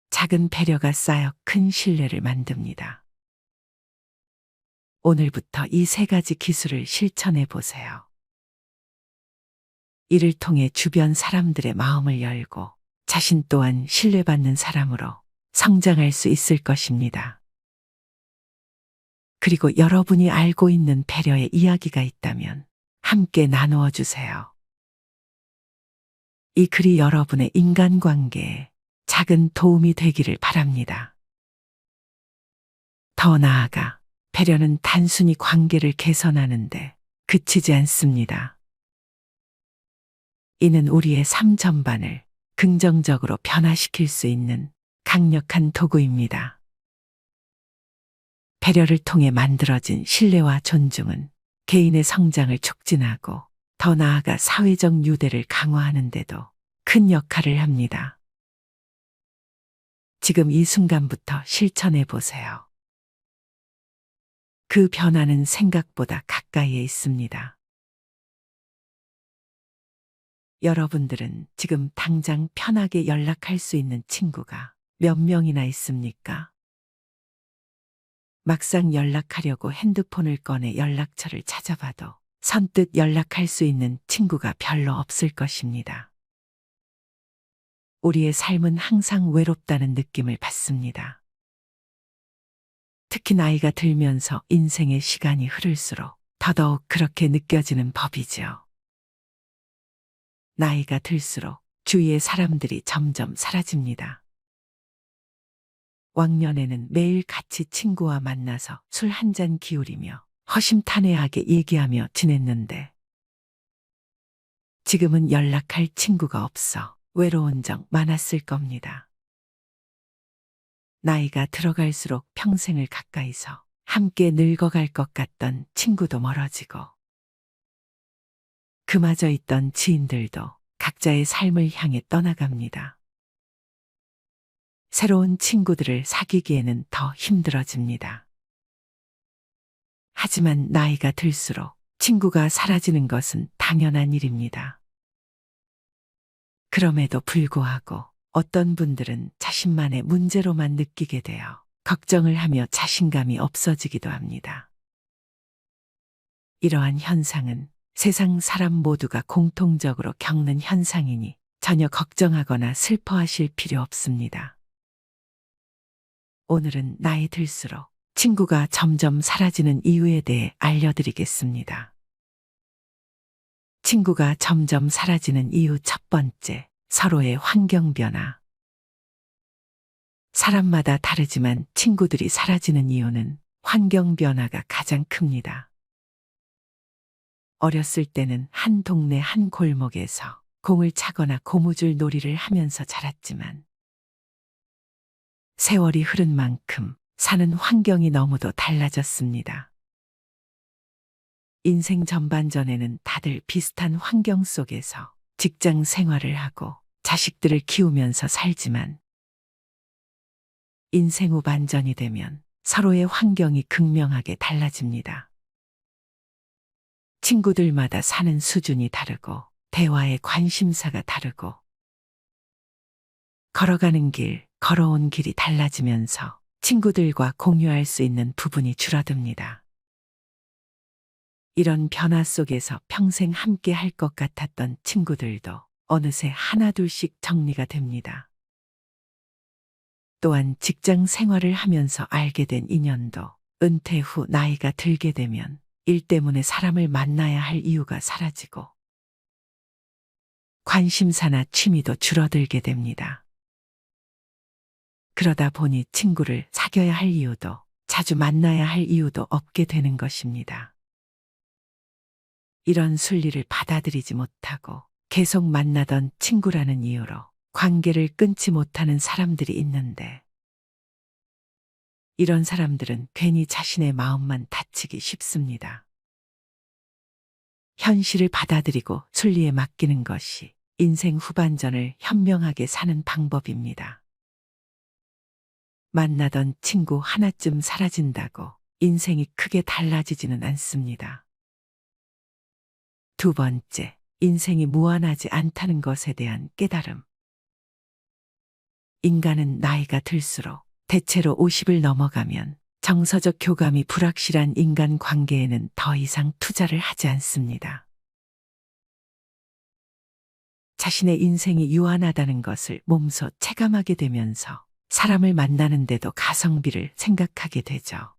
작은 배려가 쌓여 큰 신뢰를 만듭니다. 오늘부터 이 세 가지 기술을 실천해 보세요. 이를 통해 주변 사람들의 마음을 열고 자신 또한 신뢰받는 사람으로 성장할 수 있을 것입니다. 그리고 여러분이 알고 있는 배려의 이야기가 있다면 함께 나누어 주세요. 이 글이 여러분의 인간관계에 작은 도움이 되기를 바랍니다. 더 나아가 배려는 단순히 관계를 개선하는데 그치지 않습니다. 이는 우리의 삶 전반을 긍정적으로 변화시킬 수 있는 강력한 도구입니다. 배려를 통해 만들어진 신뢰와 존중은 개인의 성장을 촉진하고 더 나아가 사회적 유대를 강화하는 데도 큰 역할을 합니다. 지금 이 순간부터 실천해 보세요. 그 변화는 생각보다 가까이에 있습니다. 여러분들은 지금 당장 편하게 연락할 수 있는 친구가 몇 명이나 있습니까? 막상 연락하려고 핸드폰을 꺼내 연락처를 찾아봐도 선뜻 연락할 수 있는 친구가 별로 없을 것입니다. 우리의 삶은 항상 외롭다는 느낌을 받습니다. 특히 나이가 들면서 인생의 시간이 흐를수록 더더욱 그렇게 느껴지는 법이죠. 나이가 들수록 주위의 사람들이 점점 사라집니다. 왕년에는 매일 같이 친구와 만나서 술 한 잔 기울이며 허심탄회하게 얘기하며 지냈는데 지금은 연락할 친구가 없어 외로운 적 많았을 겁니다. 나이가 들어갈수록 평생을 가까이서 함께 늙어갈 것 같던 친구도 멀어지고 그마저 있던 지인들도 각자의 삶을 향해 떠나갑니다. 새로운 친구들을 사귀기에는 더 힘들어집니다. 하지만 나이가 들수록 친구가 사라지는 것은 당연한 일입니다. 그럼에도 불구하고 어떤 분들은 자신만의 문제로만 느끼게 되어 걱정을 하며 자신감이 없어지기도 합니다. 이러한 현상은 세상 사람 모두가 공통적으로 겪는 현상이니 전혀 걱정하거나 슬퍼하실 필요 없습니다. 오늘은 나이 들수록 친구가 점점 사라지는 이유에 대해 알려드리겠습니다. 친구가 점점 사라지는 이유 첫 번째, 서로의 환경 변화. 사람마다 다르지만 친구들이 사라지는 이유는 환경 변화가 가장 큽니다. 어렸을 때는 한 동네 한 골목에서 공을 차거나 고무줄 놀이를 하면서 자랐지만 세월이 흐른 만큼 사는 환경이 너무도 달라졌습니다. 인생 전반전에는 다들 비슷한 환경 속에서 직장 생활을 하고 자식들을 키우면서 살지만 인생 후반전이 되면 서로의 환경이 극명하게 달라집니다. 친구들마다 사는 수준이 다르고 대화의 관심사가 다르고 걸어가는 길, 걸어온 길이 달라지면서 친구들과 공유할 수 있는 부분이 줄어듭니다. 이런 변화 속에서 평생 함께 할 것 같았던 친구들도 어느새 하나둘씩 정리가 됩니다. 또한 직장 생활을 하면서 알게 된 인연도 은퇴 후 나이가 들게 되면 일 때문에 사람을 만나야 할 이유가 사라지고 관심사나 취미도 줄어들게 됩니다. 그러다 보니 친구를 사귀어야 할 이유도 자주 만나야 할 이유도 없게 되는 것입니다. 이런 순리를 받아들이지 못하고 계속 만나던 친구라는 이유로 관계를 끊지 못하는 사람들이 있는데 이런 사람들은 괜히 자신의 마음만 다치기 쉽습니다. 현실을 받아들이고 순리에 맡기는 것이 인생 후반전을 현명하게 사는 방법입니다. 만나던 친구 하나쯤 사라진다고 인생이 크게 달라지지는 않습니다. 두 번째, 인생이 무한하지 않다는 것에 대한 깨달음. 인간은 나이가 들수록 대체로 50을 넘어가면 정서적 교감이 불확실한 인간 관계에는 더 이상 투자를 하지 않습니다. 자신의 인생이 유한하다는 것을 몸소 체감하게 되면서 사람을 만나는데도 가성비를 생각하게 되죠.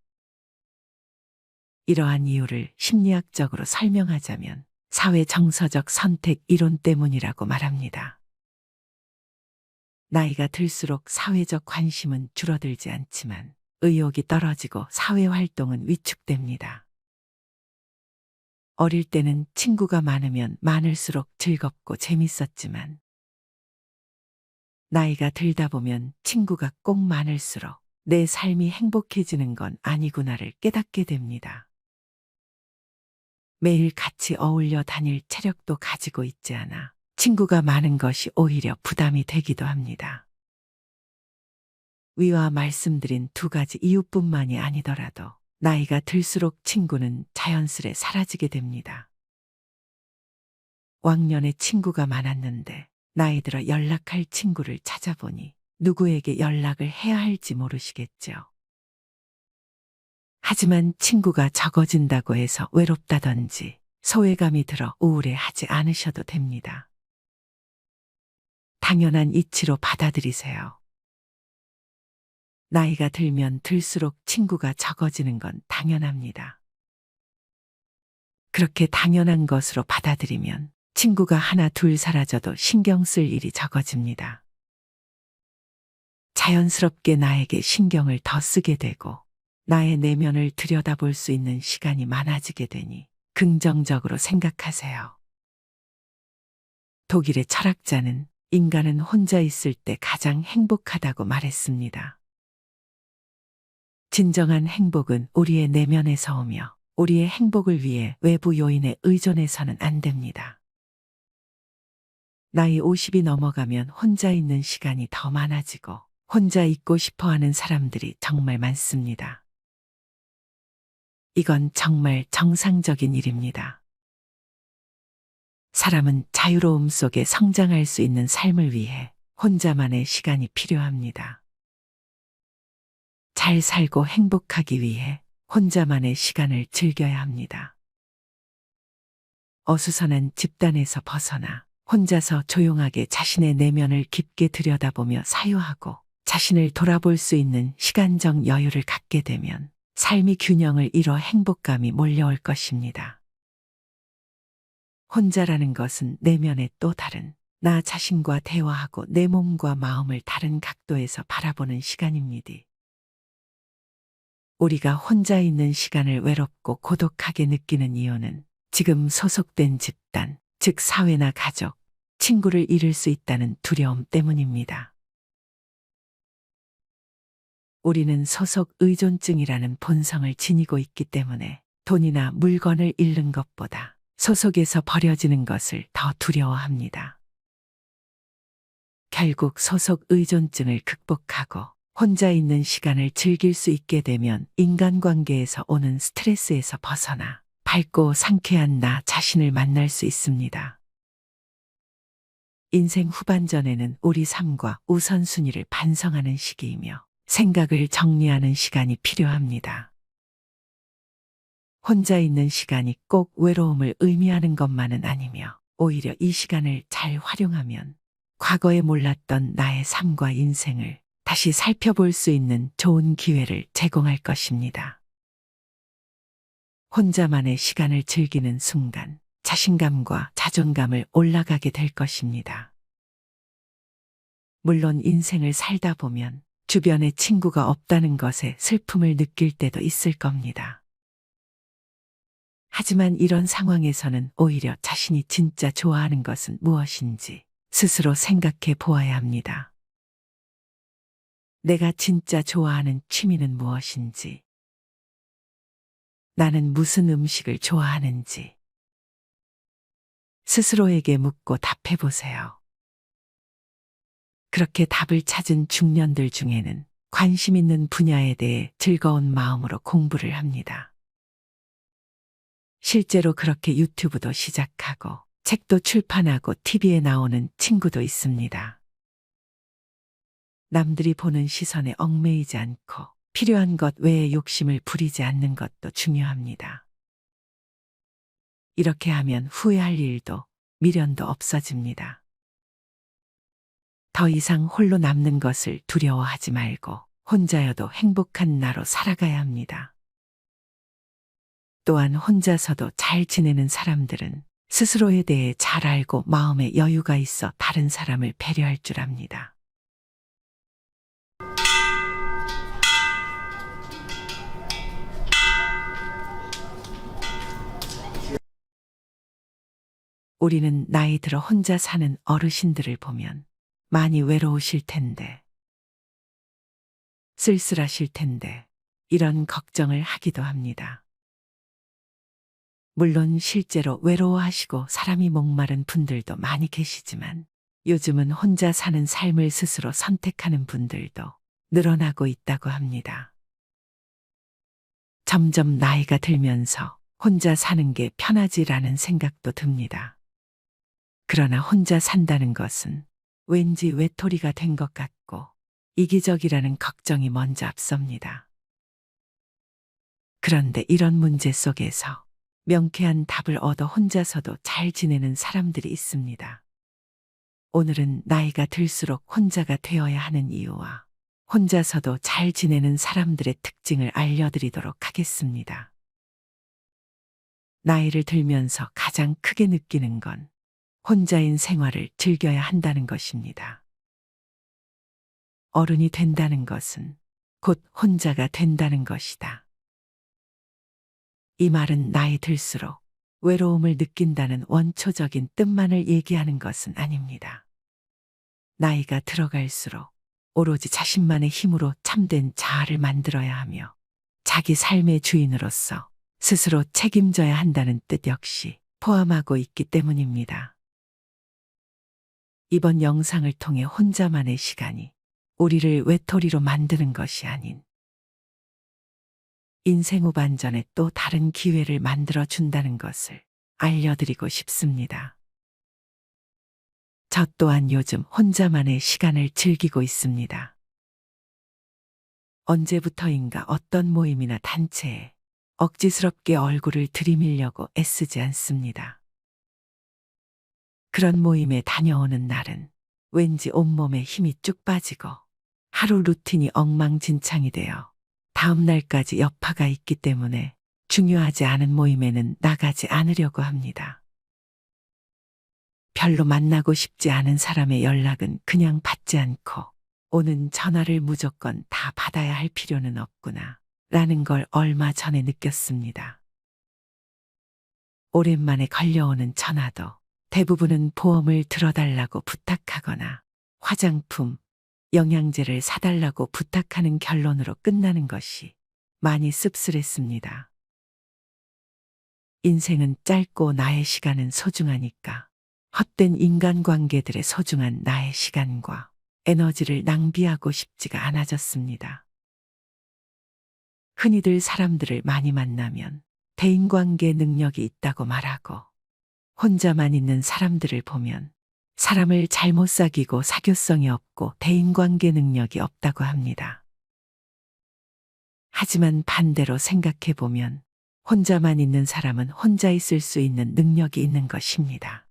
이러한 이유를 심리학적으로 설명하자면 사회 정서적 선택 이론 때문이라고 말합니다. 나이가 들수록 사회적 관심은 줄어들지 않지만 의욕이 떨어지고 사회활동은 위축됩니다. 어릴 때는 친구가 많으면 많을수록 즐겁고 재밌었지만 나이가 들다 보면 친구가 꼭 많을수록 내 삶이 행복해지는 건 아니구나를 깨닫게 됩니다. 매일 같이 어울려 다닐 체력도 가지고 있지 않아 친구가 많은 것이 오히려 부담이 되기도 합니다. 위와 말씀드린 두 가지 이유뿐만이 아니더라도 나이가 들수록 친구는 자연스레 사라지게 됩니다. 왕년에 친구가 많았는데 나이 들어 연락할 친구를 찾아보니 누구에게 연락을 해야 할지 모르시겠죠. 하지만 친구가 적어진다고 해서 외롭다든지 소외감이 들어 우울해하지 않으셔도 됩니다. 당연한 이치로 받아들이세요. 나이가 들면 들수록 친구가 적어지는 건 당연합니다. 그렇게 당연한 것으로 받아들이면 친구가 하나 둘 사라져도 신경 쓸 일이 적어집니다. 자연스럽게 나에게 신경을 더 쓰게 되고 나의 내면을 들여다볼 수 있는 시간이 많아지게 되니 긍정적으로 생각하세요. 독일의 철학자는 인간은 혼자 있을 때 가장 행복하다고 말했습니다. 진정한 행복은 우리의 내면에서 오며 우리의 행복을 위해 외부 요인에 의존해서는 안 됩니다. 나이 50이 넘어가면 혼자 있는 시간이 더 많아지고 혼자 있고 싶어하는 사람들이 정말 많습니다. 이건 정말 정상적인 일입니다. 사람은 자유로움 속에 성장할 수 있는 삶을 위해 혼자만의 시간이 필요합니다. 잘 살고 행복하기 위해 혼자만의 시간을 즐겨야 합니다. 어수선한 집단에서 벗어나 혼자서 조용하게 자신의 내면을 깊게 들여다보며 사유하고 자신을 돌아볼 수 있는 시간적 여유를 갖게 되면 삶이 균형을 잃어 행복감이 몰려올 것입니다. 혼자라는 것은 내면의 또 다른 나 자신과 대화하고 내 몸과 마음을 다른 각도에서 바라보는 시간입니다. 우리가 혼자 있는 시간을 외롭고 고독하게 느끼는 이유는 지금 소속된 집단, 즉 사회나 가족, 친구를 잃을 수 있다는 두려움 때문입니다. 우리는 소속 의존증이라는 본성을 지니고 있기 때문에 돈이나 물건을 잃는 것보다 소속에서 버려지는 것을 더 두려워합니다. 결국 소속 의존증을 극복하고 혼자 있는 시간을 즐길 수 있게 되면 인간관계에서 오는 스트레스에서 벗어나 밝고 상쾌한 나 자신을 만날 수 있습니다. 인생 후반전에는 우리 삶과 우선순위를 반성하는 시기이며 생각을 정리하는 시간이 필요합니다. 혼자 있는 시간이 꼭 외로움을 의미하는 것만은 아니며 오히려 이 시간을 잘 활용하면 과거에 몰랐던 나의 삶과 인생을 다시 살펴볼 수 있는 좋은 기회를 제공할 것입니다. 혼자만의 시간을 즐기는 순간 자신감과 자존감을 올라가게 될 것입니다. 물론 인생을 살다 보면 주변에 친구가 없다는 것에 슬픔을 느낄 때도 있을 겁니다. 하지만 이런 상황에서는 오히려 자신이 진짜 좋아하는 것은 무엇인지 스스로 생각해 보아야 합니다. 내가 진짜 좋아하는 취미는 무엇인지, 나는 무슨 음식을 좋아하는지 스스로에게 묻고 답해 보세요. 그렇게 답을 찾은 중년들 중에는 관심 있는 분야에 대해 즐거운 마음으로 공부를 합니다. 실제로 그렇게 유튜브도 시작하고 책도 출판하고 TV에 나오는 친구도 있습니다. 남들이 보는 시선에 얽매이지 않고 필요한 것 외에 욕심을 부리지 않는 것도 중요합니다. 이렇게 하면 후회할 일도 미련도 없어집니다. 더 이상 홀로 남는 것을 두려워하지 말고 혼자여도 행복한 나로 살아가야 합니다. 또한 혼자서도 잘 지내는 사람들은 스스로에 대해 잘 알고 마음에 여유가 있어 다른 사람을 배려할 줄 압니다. 우리는 나이 들어 혼자 사는 어르신들을 보면 많이 외로우실 텐데, 쓸쓸하실 텐데, 이런 걱정을 하기도 합니다. 물론 실제로 외로워하시고 사람이 목마른 분들도 많이 계시지만 요즘은 혼자 사는 삶을 스스로 선택하는 분들도 늘어나고 있다고 합니다. 점점 나이가 들면서 혼자 사는 게 편하지라는 생각도 듭니다. 그러나 혼자 산다는 것은 왠지 외톨이가 된 것 같고 이기적이라는 걱정이 먼저 앞섭니다. 그런데 이런 문제 속에서 명쾌한 답을 얻어 혼자서도 잘 지내는 사람들이 있습니다. 오늘은 나이가 들수록 혼자가 되어야 하는 이유와 혼자서도 잘 지내는 사람들의 특징을 알려드리도록 하겠습니다. 나이를 들면서 가장 크게 느끼는 건 혼자인 생활을 즐겨야 한다는 것입니다. 어른이 된다는 것은 곧 혼자가 된다는 것이다. 이 말은 나이 들수록 외로움을 느낀다는 원초적인 뜻만을 얘기하는 것은 아닙니다. 나이가 들어갈수록 오로지 자신만의 힘으로 참된 자아를 만들어야 하며 자기 삶의 주인으로서 스스로 책임져야 한다는 뜻 역시 포함하고 있기 때문입니다. 이번 영상을 통해 혼자만의 시간이 우리를 외톨이로 만드는 것이 아닌 인생 후반전에 또 다른 기회를 만들어 준다는 것을 알려드리고 싶습니다. 저 또한 요즘 혼자만의 시간을 즐기고 있습니다. 언제부터인가 어떤 모임이나 단체에 억지스럽게 얼굴을 들이밀려고 애쓰지 않습니다. 그런 모임에 다녀오는 날은 왠지 온몸에 힘이 쭉 빠지고 하루 루틴이 엉망진창이 되어 다음 날까지 여파가 있기 때문에 중요하지 않은 모임에는 나가지 않으려고 합니다. 별로 만나고 싶지 않은 사람의 연락은 그냥 받지 않고 오는 전화를 무조건 다 받아야 할 필요는 없구나 라는 걸 얼마 전에 느꼈습니다. 오랜만에 걸려오는 전화도 대부분은 보험을 들어달라고 부탁하거나 화장품, 영양제를 사달라고 부탁하는 결론으로 끝나는 것이 많이 씁쓸했습니다. 인생은 짧고 나의 시간은 소중하니까 헛된 인간관계들의 소중한 나의 시간과 에너지를 낭비하고 싶지가 않아졌습니다. 흔히들 사람들을 많이 만나면 대인관계 능력이 있다고 말하고 혼자만 있는 사람들을 보면 사람을 잘못 사귀고 사교성이 없고 대인관계 능력이 없다고 합니다. 하지만 반대로 생각해 보면 혼자만 있는 사람은 혼자 있을 수 있는 능력이 있는 것입니다.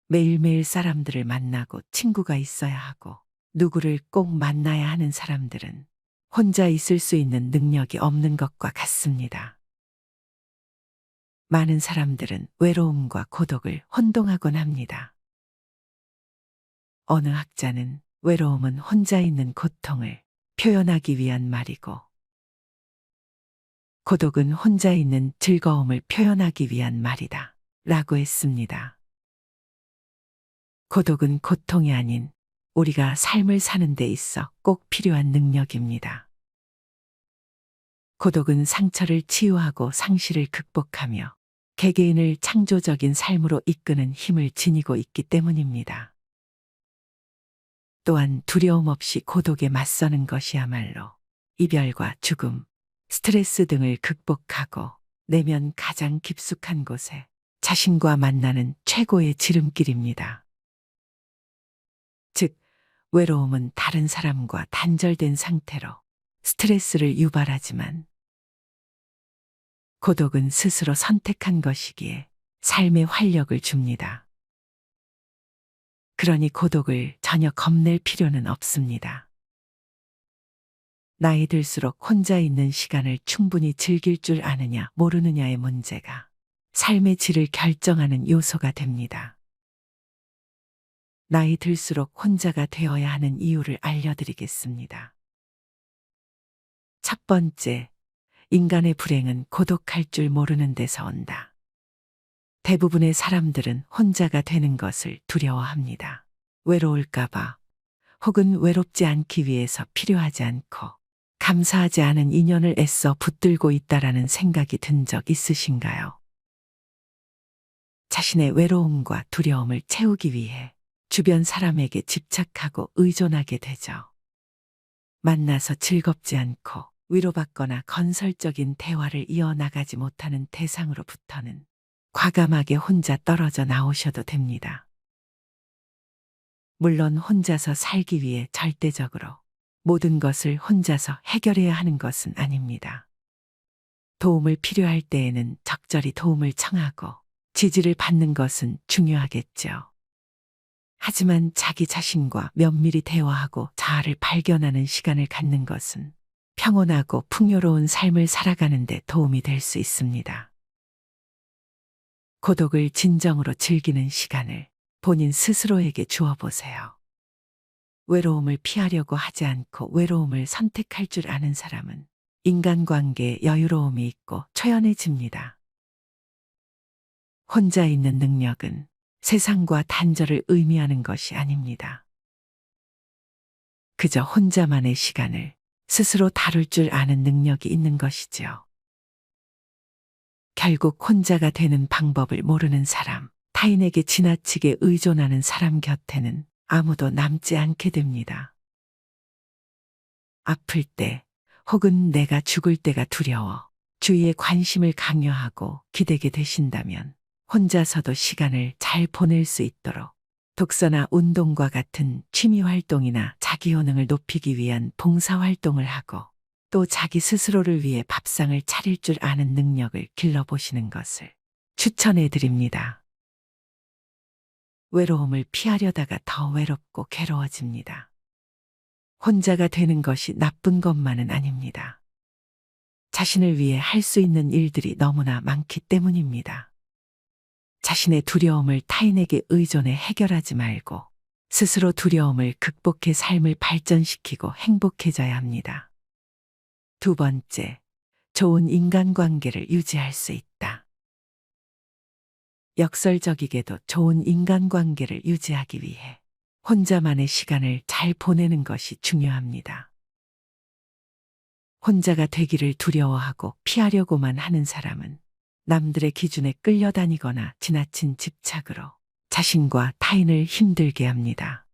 매일매일 사람들을 만나고 친구가 있어야 하고 누구를 꼭 만나야 하는 사람들은 혼자 있을 수 있는 능력이 없는 것과 같습니다. 많은 사람들은 외로움과 고독을 혼동하곤 합니다. 어느 학자는 외로움은 혼자 있는 고통을 표현하기 위한 말이고 고독은 혼자 있는 즐거움을 표현하기 위한 말이다 라고 했습니다. 고독은 고통이 아닌 우리가 삶을 사는 데 있어 꼭 필요한 능력입니다. 고독은 상처를 치유하고 상실을 극복하며 개개인을 창조적인 삶으로 이끄는 힘을 지니고 있기 때문입니다. 또한 두려움 없이 고독에 맞서는 것이야말로 이별과 죽음, 스트레스 등을 극복하고 내면 가장 깊숙한 곳에 자신과 만나는 최고의 지름길입니다. 즉, 외로움은 다른 사람과 단절된 상태로 스트레스를 유발하지만 고독은 스스로 선택한 것이기에 삶에 활력을 줍니다. 그러니 고독을 전혀 겁낼 필요는 없습니다. 나이 들수록 혼자 있는 시간을 충분히 즐길 줄 아느냐 모르느냐의 문제가 삶의 질을 결정하는 요소가 됩니다. 나이 들수록 혼자가 되어야 하는 이유를 알려드리겠습니다. 첫 번째, 인간의 불행은 고독할 줄 모르는 데서 온다. 대부분의 사람들은 혼자가 되는 것을 두려워합니다. 외로울까봐 혹은 외롭지 않기 위해서 필요하지 않고 감사하지 않은 인연을 애써 붙들고 있다라는 생각이 든 적 있으신가요? 자신의 외로움과 두려움을 채우기 위해 주변 사람에게 집착하고 의존하게 되죠. 만나서 즐겁지 않고 위로받거나 건설적인 대화를 이어나가지 못하는 대상으로부터는 과감하게 혼자 떨어져 나오셔도 됩니다. 물론 혼자서 살기 위해 절대적으로 모든 것을 혼자서 해결해야 하는 것은 아닙니다. 도움을 필요할 때에는 적절히 도움을 청하고 지지를 받는 것은 중요하겠죠. 하지만 자기 자신과 면밀히 대화하고 자아를 발견하는 시간을 갖는 것은 평온하고 풍요로운 삶을 살아가는 데 도움이 될 수 있습니다. 고독을 진정으로 즐기는 시간을 본인 스스로에게 주어 보세요. 외로움을 피하려고 하지 않고 외로움을 선택할 줄 아는 사람은 인간관계에 여유로움이 있고 초연해집니다. 혼자 있는 능력은 세상과 단절을 의미하는 것이 아닙니다. 그저 혼자만의 시간을 스스로 다룰 줄 아는 능력이 있는 것이지요. 결국 혼자가 되는 방법을 모르는 사람, 타인에게 지나치게 의존하는 사람 곁에는 아무도 남지 않게 됩니다. 아플 때 혹은 내가 죽을 때가 두려워 주위에 관심을 강요하고 기대게 되신다면 혼자서도 시간을 잘 보낼 수 있도록 독서나 운동과 같은 취미 활동이나 자기 효능을 높이기 위한 봉사 활동을 하고 또 자기 스스로를 위해 밥상을 차릴 줄 아는 능력을 길러보시는 것을 추천해 드립니다. 외로움을 피하려다가 더 외롭고 괴로워집니다. 혼자가 되는 것이 나쁜 것만은 아닙니다. 자신을 위해 할 수 있는 일들이 너무나 많기 때문입니다. 자신의 두려움을 타인에게 의존해 해결하지 말고 스스로 두려움을 극복해 삶을 발전시키고 행복해져야 합니다. 두 번째, 좋은 인간관계를 유지할 수 있다. 역설적이게도 좋은 인간관계를 유지하기 위해 혼자만의 시간을 잘 보내는 것이 중요합니다. 혼자가 되기를 두려워하고 피하려고만 하는 사람은 남들의 기준에 끌려다니거나 지나친 집착으로 자신과 타인을 힘들게 합니다.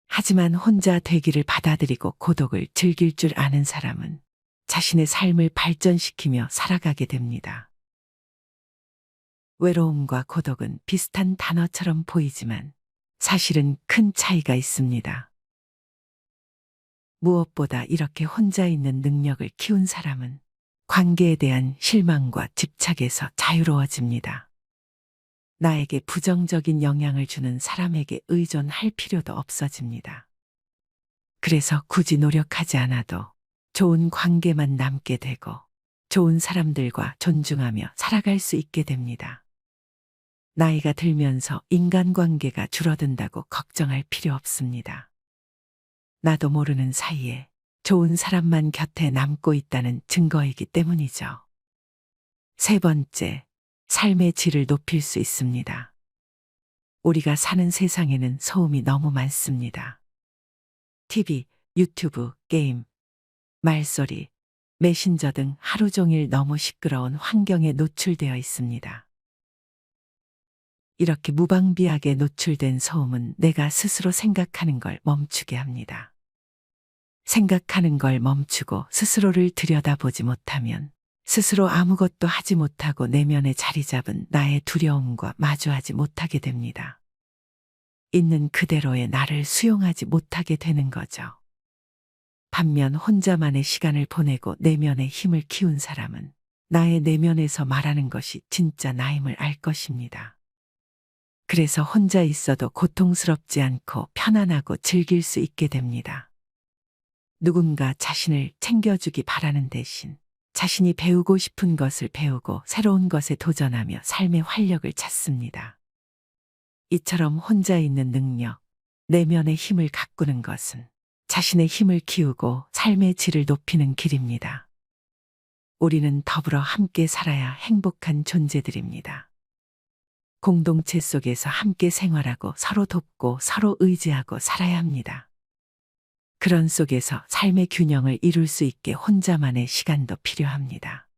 하지만 혼자 되기를 받아들이고 고독을 즐길 줄 아는 사람은 자신의 삶을 발전시키며 살아가게 됩니다. 외로움과 고독은 비슷한 단어처럼 보이지만 사실은 큰 차이가 있습니다. 무엇보다 이렇게 혼자 있는 능력을 키운 사람은 관계에 대한 실망과 집착에서 자유로워집니다. 나에게 부정적인 영향을 주는 사람에게 의존할 필요도 없어집니다. 그래서 굳이 노력하지 않아도 좋은 관계만 남게 되고 좋은 사람들과 존중하며 살아갈 수 있게 됩니다. 나이가 들면서 인간관계가 줄어든다고 걱정할 필요 없습니다. 나도 모르는 사이에 좋은 사람만 곁에 남고 있다는 증거이기 때문이죠. 세 번째, 삶의 질을 높일 수 있습니다. 우리가 사는 세상에는 소음이 너무 많습니다. TV, 유튜브, 게임, 말소리, 메신저 등 하루 종일 너무 시끄러운 환경에 노출되어 있습니다. 이렇게 무방비하게 노출된 소음은 내가 스스로 생각하는 걸 멈추게 합니다. 생각하는 걸 멈추고 스스로를 들여다보지 못하면 스스로 아무것도 하지 못하고 내면에 자리 잡은 나의 두려움과 마주하지 못하게 됩니다. 있는 그대로의 나를 수용하지 못하게 되는 거죠. 반면 혼자만의 시간을 보내고 내면의 힘을 키운 사람은 나의 내면에서 말하는 것이 진짜 나임을 알 것입니다. 그래서 혼자 있어도 고통스럽지 않고 편안하고 즐길 수 있게 됩니다. 누군가 자신을 챙겨주기 바라는 대신 자신이 배우고 싶은 것을 배우고 새로운 것에 도전하며 삶의 활력을 찾습니다. 이처럼 혼자 있는 능력, 내면의 힘을 가꾸는 것은 자신의 힘을 키우고 삶의 질을 높이는 길입니다. 우리는 더불어 함께 살아야 행복한 존재들입니다. 공동체 속에서 함께 생활하고 서로 돕고 서로 의지하고 살아야 합니다. 그런 속에서 삶의 균형을 이룰 수 있게 혼자만의 시간도 필요합니다.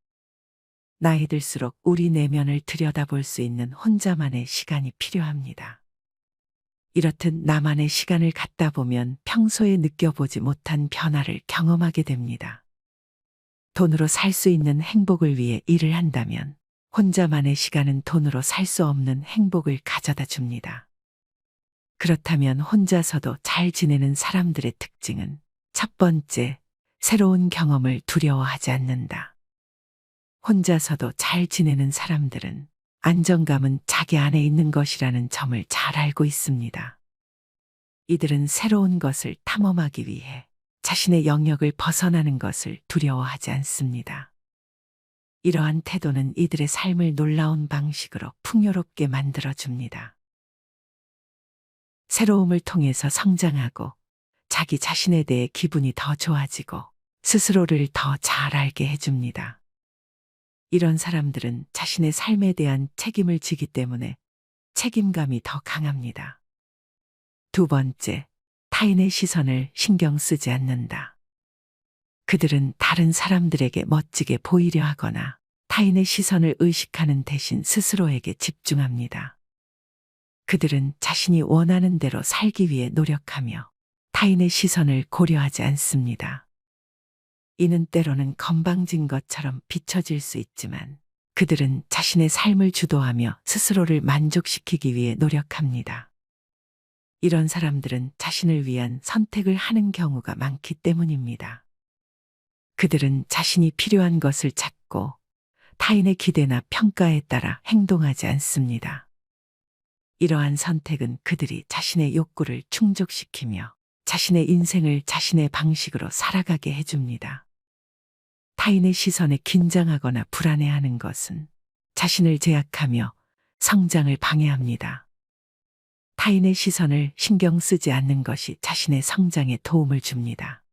나이 들수록 우리 내면을 들여다볼 수 있는 혼자만의 시간이 필요합니다. 이렇듯 나만의 시간을 갖다 보면 평소에 느껴보지 못한 변화를 경험하게 됩니다. 돈으로 살 수 있는 행복을 위해 일을 한다면 혼자만의 시간은 돈으로 살 수 없는 행복을 가져다 줍니다. 그렇다면 혼자서도 잘 지내는 사람들의 특징은 첫 번째, 새로운 경험을 두려워하지 않는다. 혼자서도 잘 지내는 사람들은 안정감은 자기 안에 있는 것이라는 점을 잘 알고 있습니다. 이들은 새로운 것을 탐험하기 위해 자신의 영역을 벗어나는 것을 두려워하지 않습니다. 이러한 태도는 이들의 삶을 놀라운 방식으로 풍요롭게 만들어줍니다. 새로움을 통해서 성장하고 자기 자신에 대해 기분이 더 좋아지고 스스로를 더 잘 알게 해줍니다. 이런 사람들은 자신의 삶에 대한 책임을 지기 때문에 책임감이 더 강합니다. 두 번째, 타인의 시선을 신경 쓰지 않는다. 그들은 다른 사람들에게 멋지게 보이려 하거나 타인의 시선을 의식하는 대신 스스로에게 집중합니다. 그들은 자신이 원하는 대로 살기 위해 노력하며 타인의 시선을 고려하지 않습니다. 이는 때로는 건방진 것처럼 비춰질 수 있지만 그들은 자신의 삶을 주도하며 스스로를 만족시키기 위해 노력합니다. 이런 사람들은 자신을 위한 선택을 하는 경우가 많기 때문입니다. 그들은 자신이 필요한 것을 찾고 타인의 기대나 평가에 따라 행동하지 않습니다. 이러한 선택은 그들이 자신의 욕구를 충족시키며 자신의 인생을 자신의 방식으로 살아가게 해줍니다. 타인의 시선에 긴장하거나 불안해하는 것은 자신을 제약하며 성장을 방해합니다. 타인의 시선을 신경 쓰지 않는 것이 자신의 성장에 도움을 줍니다.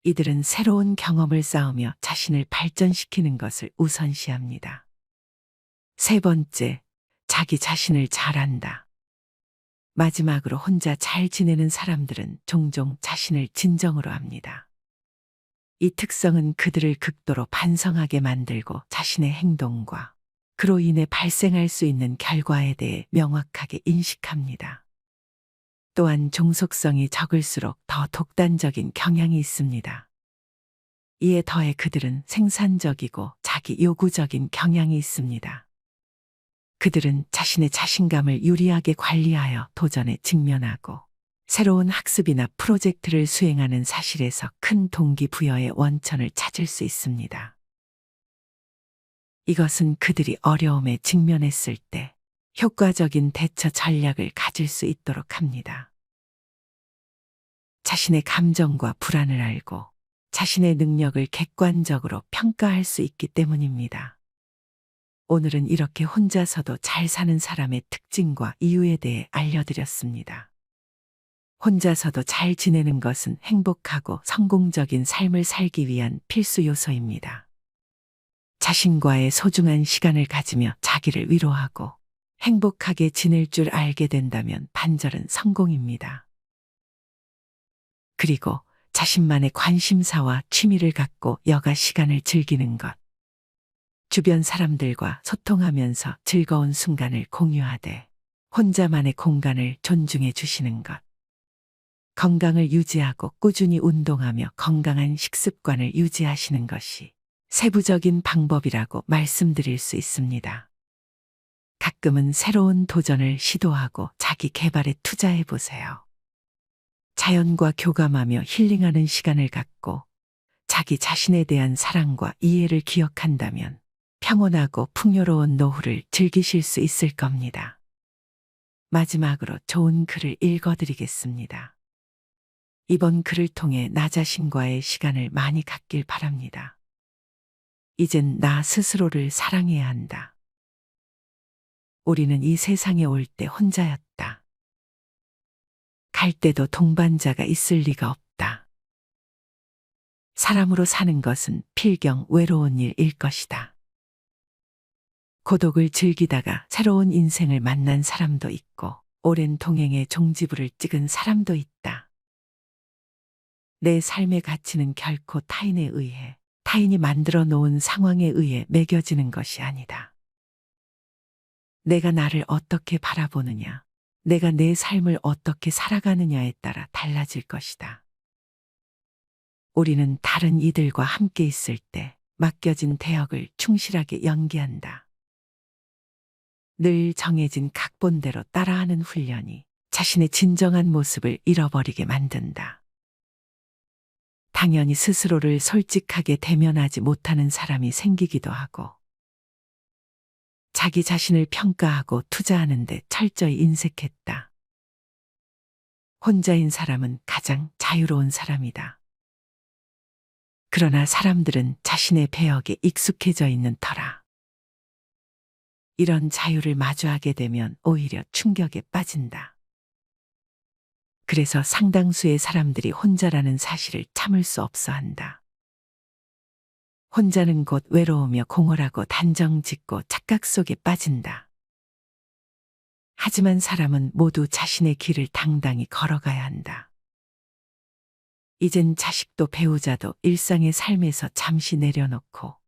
이들은 새로운 경험을 쌓으며 자신을 발전시키는 것을 우선시합니다. 세 번째, 자기 자신을 잘 안다. 마지막으로 혼자 잘 지내는 사람들은 종종 자신을 진정으로 합니다. 이 특성은 그들을 극도로 반성하게 만들고 자신의 행동과 그로 인해 발생할 수 있는 결과에 대해 명확하게 인식합니다. 또한 종속성이 적을수록 더 독단적인 경향이 있습니다. 이에 더해 그들은 생산적이고 자기 요구적인 경향이 있습니다. 그들은 자신의 자신감을 유리하게 관리하여 도전에 직면하고 새로운 학습이나 프로젝트를 수행하는 사실에서 큰 동기부여의 원천을 찾을 수 있습니다. 이것은 그들이 어려움에 직면했을 때 효과적인 대처 전략을 가질 수 있도록 합니다. 자신의 감정과 불안을 알고 자신의 능력을 객관적으로 평가할 수 있기 때문입니다. 오늘은 이렇게 혼자서도 잘 사는 사람의 특징과 이유에 대해 알려드렸습니다. 혼자서도 잘 지내는 것은 행복하고 성공적인 삶을 살기 위한 필수 요소입니다. 자신과의 소중한 시간을 가지며 자기를 위로하고 행복하게 지낼 줄 알게 된다면 반절은 성공입니다. 그리고 자신만의 관심사와 취미를 갖고 여가 시간을 즐기는 것. 주변 사람들과 소통하면서 즐거운 순간을 공유하되 혼자만의 공간을 존중해 주시는 것. 건강을 유지하고 꾸준히 운동하며 건강한 식습관을 유지하시는 것이 세부적인 방법이라고 말씀드릴 수 있습니다. 가끔은 새로운 도전을 시도하고 자기 개발에 투자해 보세요. 자연과 교감하며 힐링하는 시간을 갖고 자기 자신에 대한 사랑과 이해를 기억한다면 평온하고 풍요로운 노후를 즐기실 수 있을 겁니다. 마지막으로 좋은 글을 읽어드리겠습니다. 이번 글을 통해 나 자신과의 시간을 많이 갖길 바랍니다. 이젠 나 스스로를 사랑해야 한다. 우리는 이 세상에 올 때 혼자였다. 갈 때도 동반자가 있을 리가 없다. 사람으로 사는 것은 필경 외로운 일일 것이다. 고독을 즐기다가 새로운 인생을 만난 사람도 있고 오랜 동행의 종지부를 찍은 사람도 있다. 내 삶의 가치는 결코 타인에 의해, 타인이 만들어 놓은 상황에 의해 매겨지는 것이 아니다. 내가 나를 어떻게 바라보느냐, 내가 내 삶을 어떻게 살아가느냐에 따라 달라질 것이다. 우리는 다른 이들과 함께 있을 때 맡겨진 대역을 충실하게 연기한다. 늘 정해진 각본대로 따라하는 훈련이 자신의 진정한 모습을 잃어버리게 만든다. 당연히 스스로를 솔직하게 대면하지 못하는 사람이 생기기도 하고 자기 자신을 평가하고 투자하는 데 철저히 인색했다. 혼자인 사람은 가장 자유로운 사람이다. 그러나 사람들은 자신의 배역에 익숙해져 있는 터라 이런 자유를 마주하게 되면 오히려 충격에 빠진다. 그래서 상당수의 사람들이 혼자라는 사실을 참을 수 없어 한다. 혼자는 곧 외로우며 공허하고 단정짓고 착각 속에 빠진다. 하지만 사람은 모두 자신의 길을 당당히 걸어가야 한다. 이젠 자식도 배우자도 일상의 삶에서 잠시 내려놓고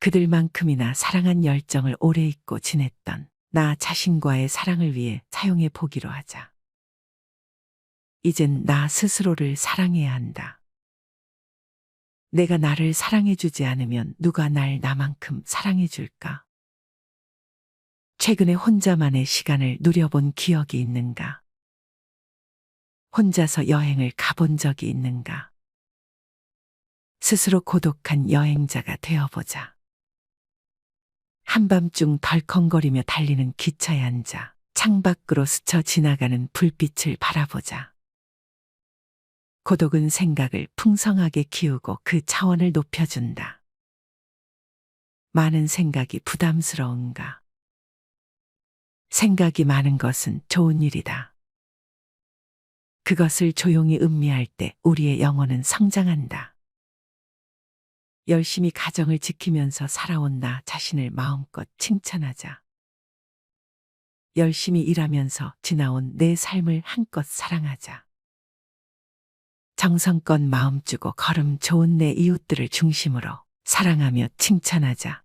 그들만큼이나 사랑한 열정을 오래 잊고 지냈던 나 자신과의 사랑을 위해 사용해 보기로 하자. 이젠 나 스스로를 사랑해야 한다. 내가 나를 사랑해주지 않으면 누가 날 나만큼 사랑해줄까? 최근에 혼자만의 시간을 누려본 기억이 있는가? 혼자서 여행을 가본 적이 있는가? 스스로 고독한 여행자가 되어보자. 한밤중 덜컹거리며 달리는 기차에 앉아 창밖으로 스쳐 지나가는 불빛을 바라보자. 고독은 생각을 풍성하게 키우고 그 차원을 높여준다. 많은 생각이 부담스러운가? 생각이 많은 것은 좋은 일이다. 그것을 조용히 음미할 때 우리의 영혼은 성장한다. 열심히 가정을 지키면서 살아온 나 자신을 마음껏 칭찬하자. 열심히 일하면서 지나온 내 삶을 한껏 사랑하자. 정성껏 마음 주고 걸음 좋은 내 이웃들을 중심으로 사랑하며 칭찬하자.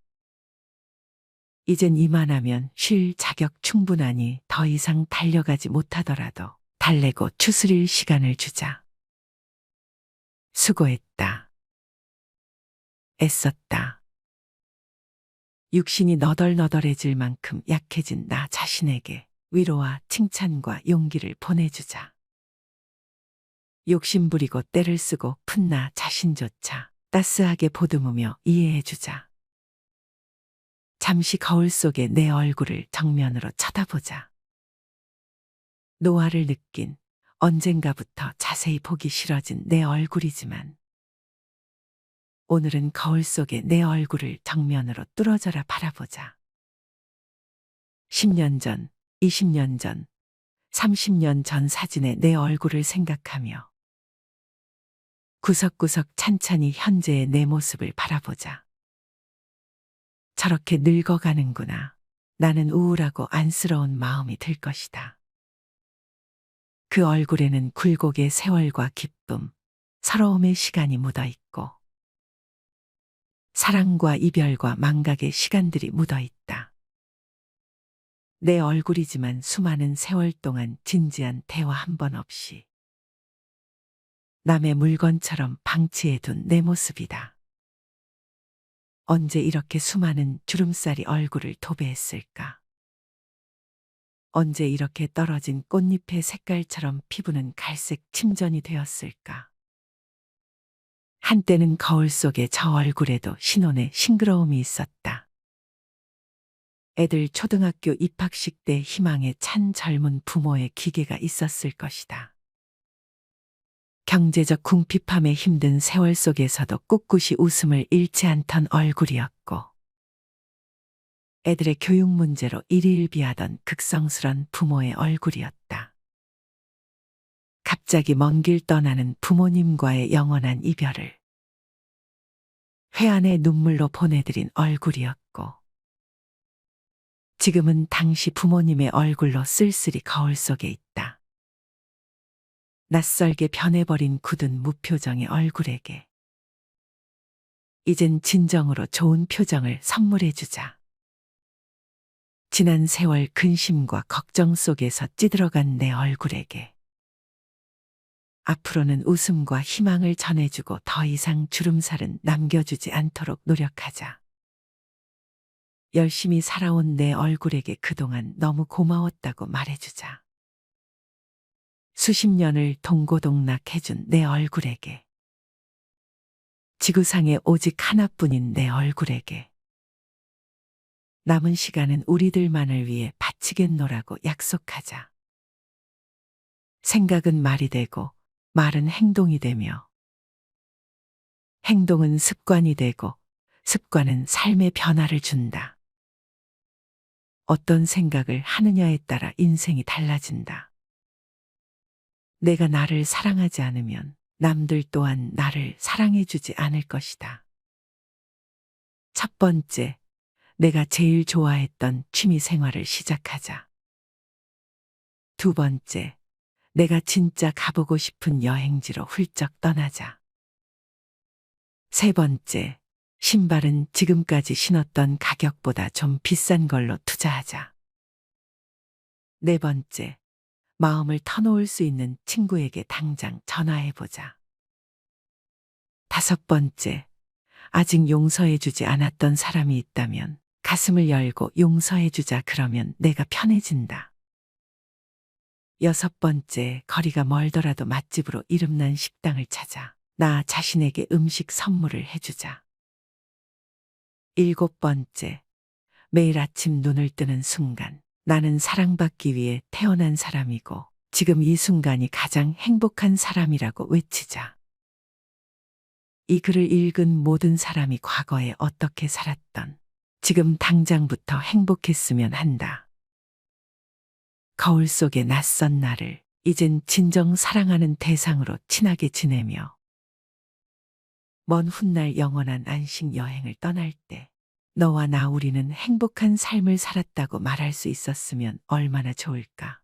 이젠 이만하면 쉴 자격 충분하니 더 이상 달려가지 못하더라도 달래고 추스릴 시간을 주자. 수고했다. 애썼다. 육신이 너덜너덜해질 만큼 약해진 나 자신에게 위로와 칭찬과 용기를 보내주자. 욕심부리고 때를 쓰고 푼 나 자신조차 따스하게 보듬으며 이해해주자. 잠시 거울 속에 내 얼굴을 정면으로 쳐다보자. 노화를 느낀 언젠가부터 자세히 보기 싫어진 내 얼굴이지만 오늘은 거울 속에 내 얼굴을 정면으로 뚫어져라 바라보자. 10년 전, 20년 전, 30년 전 사진의 내 얼굴을 생각하며 구석구석 찬찬히 현재의 내 모습을 바라보자. 저렇게 늙어가는구나. 나는 우울하고 안쓰러운 마음이 들 것이다. 그 얼굴에는 굴곡의 세월과 기쁨, 서러움의 시간이 묻어 있고 사랑과 이별과 망각의 시간들이 묻어 있다. 내 얼굴이지만 수많은 세월 동안 진지한 대화 한 번 없이 남의 물건처럼 방치해둔 내 모습이다. 언제 이렇게 수많은 주름살이 얼굴을 도배했을까? 언제 이렇게 떨어진 꽃잎의 색깔처럼 피부는 갈색 침전이 되었을까? 한때는 거울 속에 저 얼굴에도 신혼의 싱그러움이 있었다. 애들 초등학교 입학식 때 희망에 찬 젊은 부모의 기계가 있었을 것이다. 경제적 궁핍함에 힘든 세월 속에서도 꿋꿋이 웃음을 잃지 않던 얼굴이었고 애들의 교육 문제로 일희일비하던 극성스런 부모의 얼굴이었다. 갑자기 먼 길 떠나는 부모님과의 영원한 이별을 회한의 눈물로 보내드린 얼굴이었고 지금은 당시 부모님의 얼굴로 쓸쓸히 거울 속에 있다. 낯설게 변해버린 굳은 무표정의 얼굴에게 이젠 진정으로 좋은 표정을 선물해주자. 지난 세월 근심과 걱정 속에서 찌들어간 내 얼굴에게 앞으로는 웃음과 희망을 전해주고 더 이상 주름살은 남겨주지 않도록 노력하자. 열심히 살아온 내 얼굴에게 그동안 너무 고마웠다고 말해주자. 수십 년을 동고동락해준 내 얼굴에게 지구상에 오직 하나뿐인 내 얼굴에게 남은 시간은 우리들만을 위해 바치겠노라고 약속하자. 생각은 말이 되고 말은 행동이 되며 행동은 습관이 되고 습관은 삶의 변화를 준다. 어떤 생각을 하느냐에 따라 인생이 달라진다. 내가 나를 사랑하지 않으면 남들 또한 나를 사랑해주지 않을 것이다. 첫 번째, 내가 제일 좋아했던 취미 생활을 시작하자. 두 번째, 내가 진짜 가보고 싶은 여행지로 훌쩍 떠나자. 세 번째, 신발은 지금까지 신었던 가격보다 좀 비싼 걸로 투자하자. 네 번째, 마음을 터놓을 수 있는 친구에게 당장 전화해보자. 다섯 번째, 아직 용서해주지 않았던 사람이 있다면 가슴을 열고 용서해주자. 그러면 내가 편해진다. 여섯 번째, 거리가 멀더라도 맛집으로 이름난 식당을 찾아 나 자신에게 음식 선물을 해주자. 일곱 번째, 매일 아침 눈을 뜨는 순간 나는 사랑받기 위해 태어난 사람이고 지금 이 순간이 가장 행복한 사람이라고 외치자. 이 글을 읽은 모든 사람이 과거에 어떻게 살았던, 지금 당장부터 행복했으면 한다. 거울 속의 낯선 나를 이젠 진정 사랑하는 대상으로 친하게 지내며 먼 훗날 영원한 안식 여행을 떠날 때 너와 나 우리는 행복한 삶을 살았다고 말할 수 있었으면 얼마나 좋을까.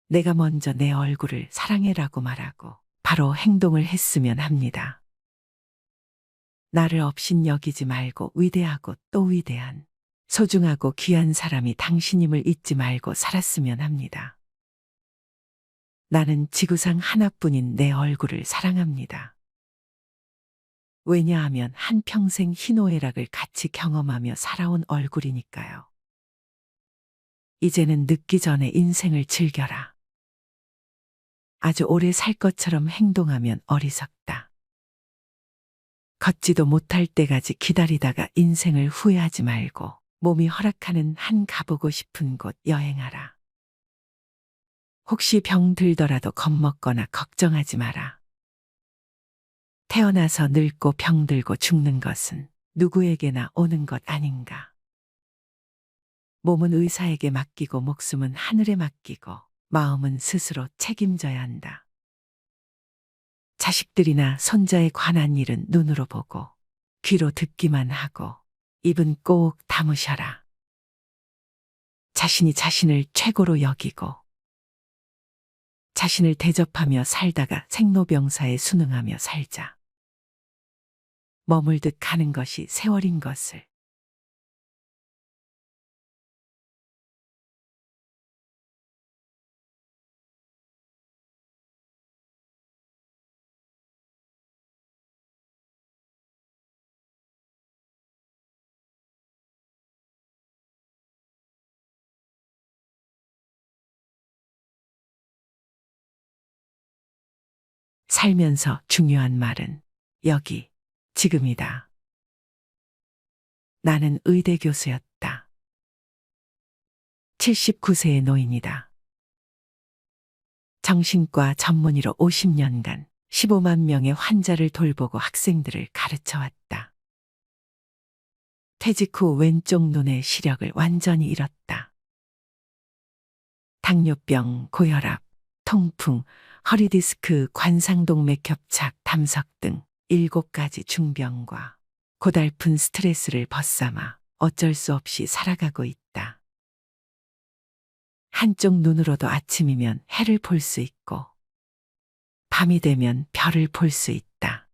내가 먼저 내 얼굴을 사랑해라고 말하고 바로 행동을 했으면 합니다. 나를 업신 여기지 말고 위대하고 또 위대한, 소중하고 귀한 사람이 당신임을 잊지 말고 살았으면 합니다. 나는 지구상 하나뿐인 내 얼굴을 사랑합니다. 왜냐하면 한평생 희노애락을 같이 경험하며 살아온 얼굴이니까요. 이제는 늦기 전에 인생을 즐겨라. 아주 오래 살 것처럼 행동하면 어리석다. 걷지도 못할 때까지 기다리다가 인생을 후회하지 말고 몸이 허락하는 한 가보고 싶은 곳 여행하라. 혹시 병 들더라도 겁먹거나 걱정하지 마라. 태어나서 늙고 병들고 죽는 것은 누구에게나 오는 것 아닌가. 몸은 의사에게 맡기고 목숨은 하늘에 맡기고 마음은 스스로 책임져야 한다. 자식들이나 손자에 관한 일은 눈으로 보고 귀로 듣기만 하고 입은 꼭 다무셔라. 자신이 자신을 최고로 여기고 자신을 대접하며 살다가 생로병사에 순응하며 살자. 머물듯 가는 것이 세월인 것을. 살면서 중요한 말은 여기, 지금이다. 나는 의대 교수였다. 79세의 노인이다. 정신과 전문의로 50년간 15만 명의 환자를 돌보고 학생들을 가르쳐 왔다. 퇴직 후 왼쪽 눈의 시력을 완전히 잃었다. 당뇨병, 고혈압, 통풍, 허리디스크, 관상동맥 협착, 담석 등 7가지 중병과 고달픈 스트레스를 벗삼아 어쩔 수 없이 살아가고 있다. 한쪽 눈으로도 아침이면 해를 볼 수 있고 밤이 되면 별을 볼 수 있다.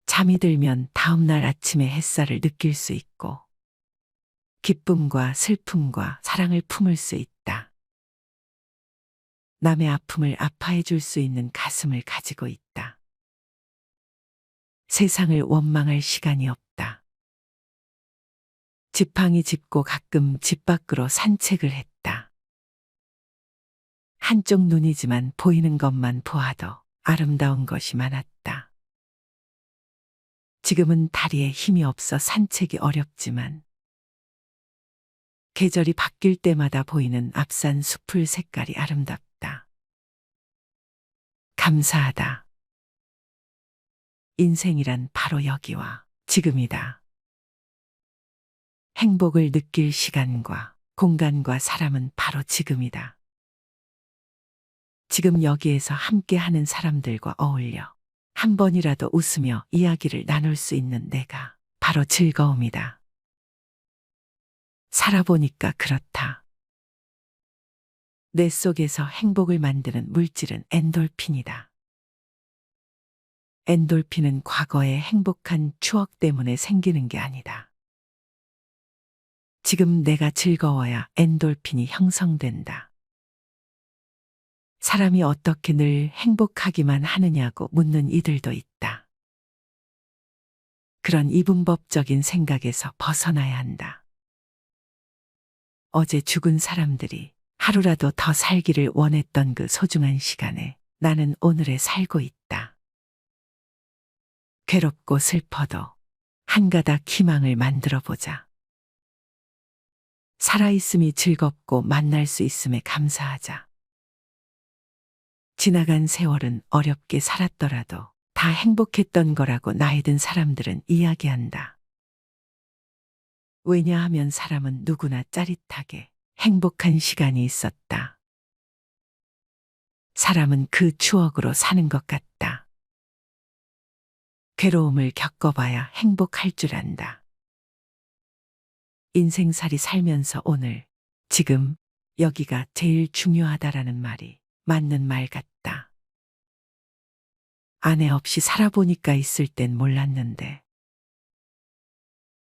잠이 들면 다음날 아침에 햇살을 느낄 수 있고 기쁨과 슬픔과 사랑을 품을 수 있다. 남의 아픔을 아파해 줄 수 있는 가슴을 가지고 있다. 세상을 원망할 시간이 없다. 지팡이 짚고 가끔 집 밖으로 산책을 했다. 한쪽 눈이지만 보이는 것만 보아도 아름다운 것이 많았다. 지금은 다리에 힘이 없어 산책이 어렵지만 계절이 바뀔 때마다 보이는 앞산 숲풀 색깔이 아름답다. 감사하다. 인생이란 바로 여기와 지금이다. 행복을 느낄 시간과 공간과 사람은 바로 지금이다. 지금 여기에서 함께 하는 사람들과 어울려 한 번이라도 웃으며 이야기를 나눌 수 있는 내가 바로 즐거움이다. 살아보니까 그렇다. 내 속에서 행복을 만드는 물질은 엔돌핀이다. 엔돌핀은 과거의 행복한 추억 때문에 생기는 게 아니다. 지금 내가 즐거워야 엔돌핀이 형성된다. 사람이 어떻게 늘 행복하기만 하느냐고 묻는 이들도 있다. 그런 이분법적인 생각에서 벗어나야 한다. 어제 죽은 사람들이 하루라도 더 살기를 원했던 그 소중한 시간에 나는 오늘에 살고 있다. 괴롭고 슬퍼도 한 가닥 희망을 만들어 보자. 살아있음이 즐겁고 만날 수 있음에 감사하자. 지나간 세월은 어렵게 살았더라도 다 행복했던 거라고 나이 든 사람들은 이야기한다. 왜냐하면 사람은 누구나 짜릿하게 행복한 시간이 있었다. 사람은 그 추억으로 사는 것 같다. 괴로움을 겪어봐야 행복할 줄 안다. 인생살이 살면서 오늘, 지금, 여기가 제일 중요하다라는 말이 맞는 말 같다. 아내 없이 살아보니까 있을 땐 몰랐는데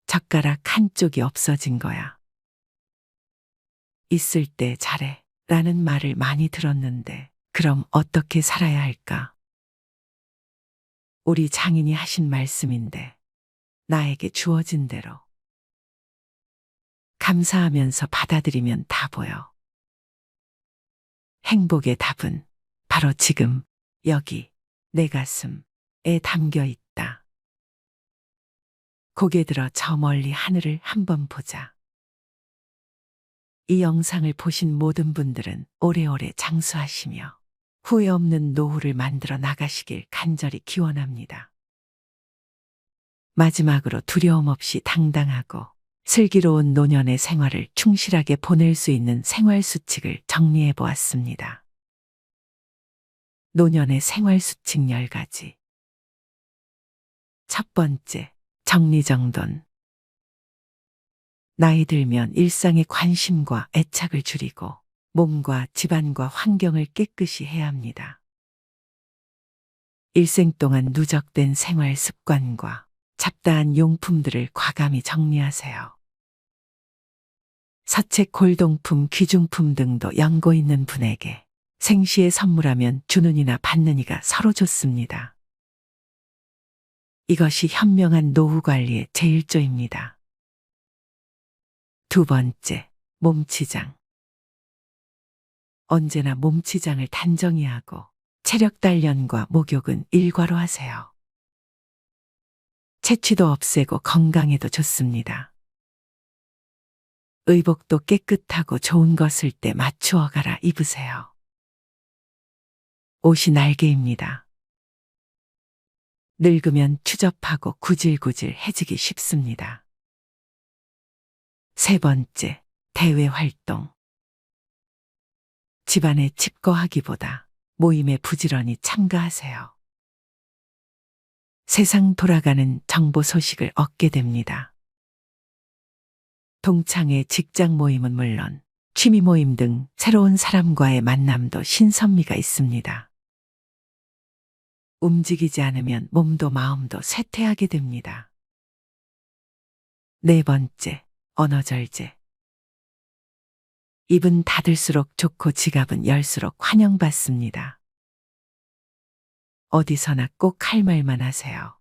젓가락 한쪽이 없어진 거야. 있을 때 잘해 라는 말을 많이 들었는데 그럼 어떻게 살아야 할까? 우리 장인이 하신 말씀인데 나에게 주어진 대로 감사하면서 받아들이면 다 보여. 행복의 답은 바로 지금, 여기, 내 가슴에 담겨 있다. 고개 들어 저 멀리 하늘을 한번 보자. 이 영상을 보신 모든 분들은 오래오래 장수하시며 후회 없는 노후를 만들어 나가시길 간절히 기원합니다. 마지막으로 두려움 없이 당당하고 슬기로운 노년의 생활을 충실하게 보낼 수 있는 생활 수칙을 정리해 보았습니다. 노년의 생활 수칙 10가지. 첫 번째, 정리정돈. 나이 들면 일상의 관심과 애착을 줄이고 몸과 집안과 환경을 깨끗이 해야 합니다. 일생 동안 누적된 생활 습관과 잡다한 용품들을 과감히 정리하세요. 서책, 골동품, 귀중품 등도 연고 있는 분에게 생시에 선물하면 주는 이나 받는 이가 서로 좋습니다. 이것이 현명한 노후 관리의 제1조입니다. 두 번째, 몸치장. 언제나 몸치장을 단정히 하고 체력 단련과 목욕은 일과로 하세요. 체취도 없애고 건강에도 좋습니다. 의복도 깨끗하고 좋은 것을 때 맞추어 갈아 입으세요. 옷이 날개입니다. 늙으면 추접하고 구질구질해지기 쉽습니다. 세 번째, 대외 활동. 집안에 집거하기보다 모임에 부지런히 참가하세요. 세상 돌아가는 정보 소식을 얻게 됩니다. 동창회, 직장 모임은 물론 취미 모임 등 새로운 사람과의 만남도 신선미가 있습니다. 움직이지 않으면 몸도 마음도 쇠퇴하게 됩니다. 네 번째, 언어절제. 입은 닫을수록 좋고 지갑은 열수록 환영받습니다. 어디서나 꼭 할 말만 하세요.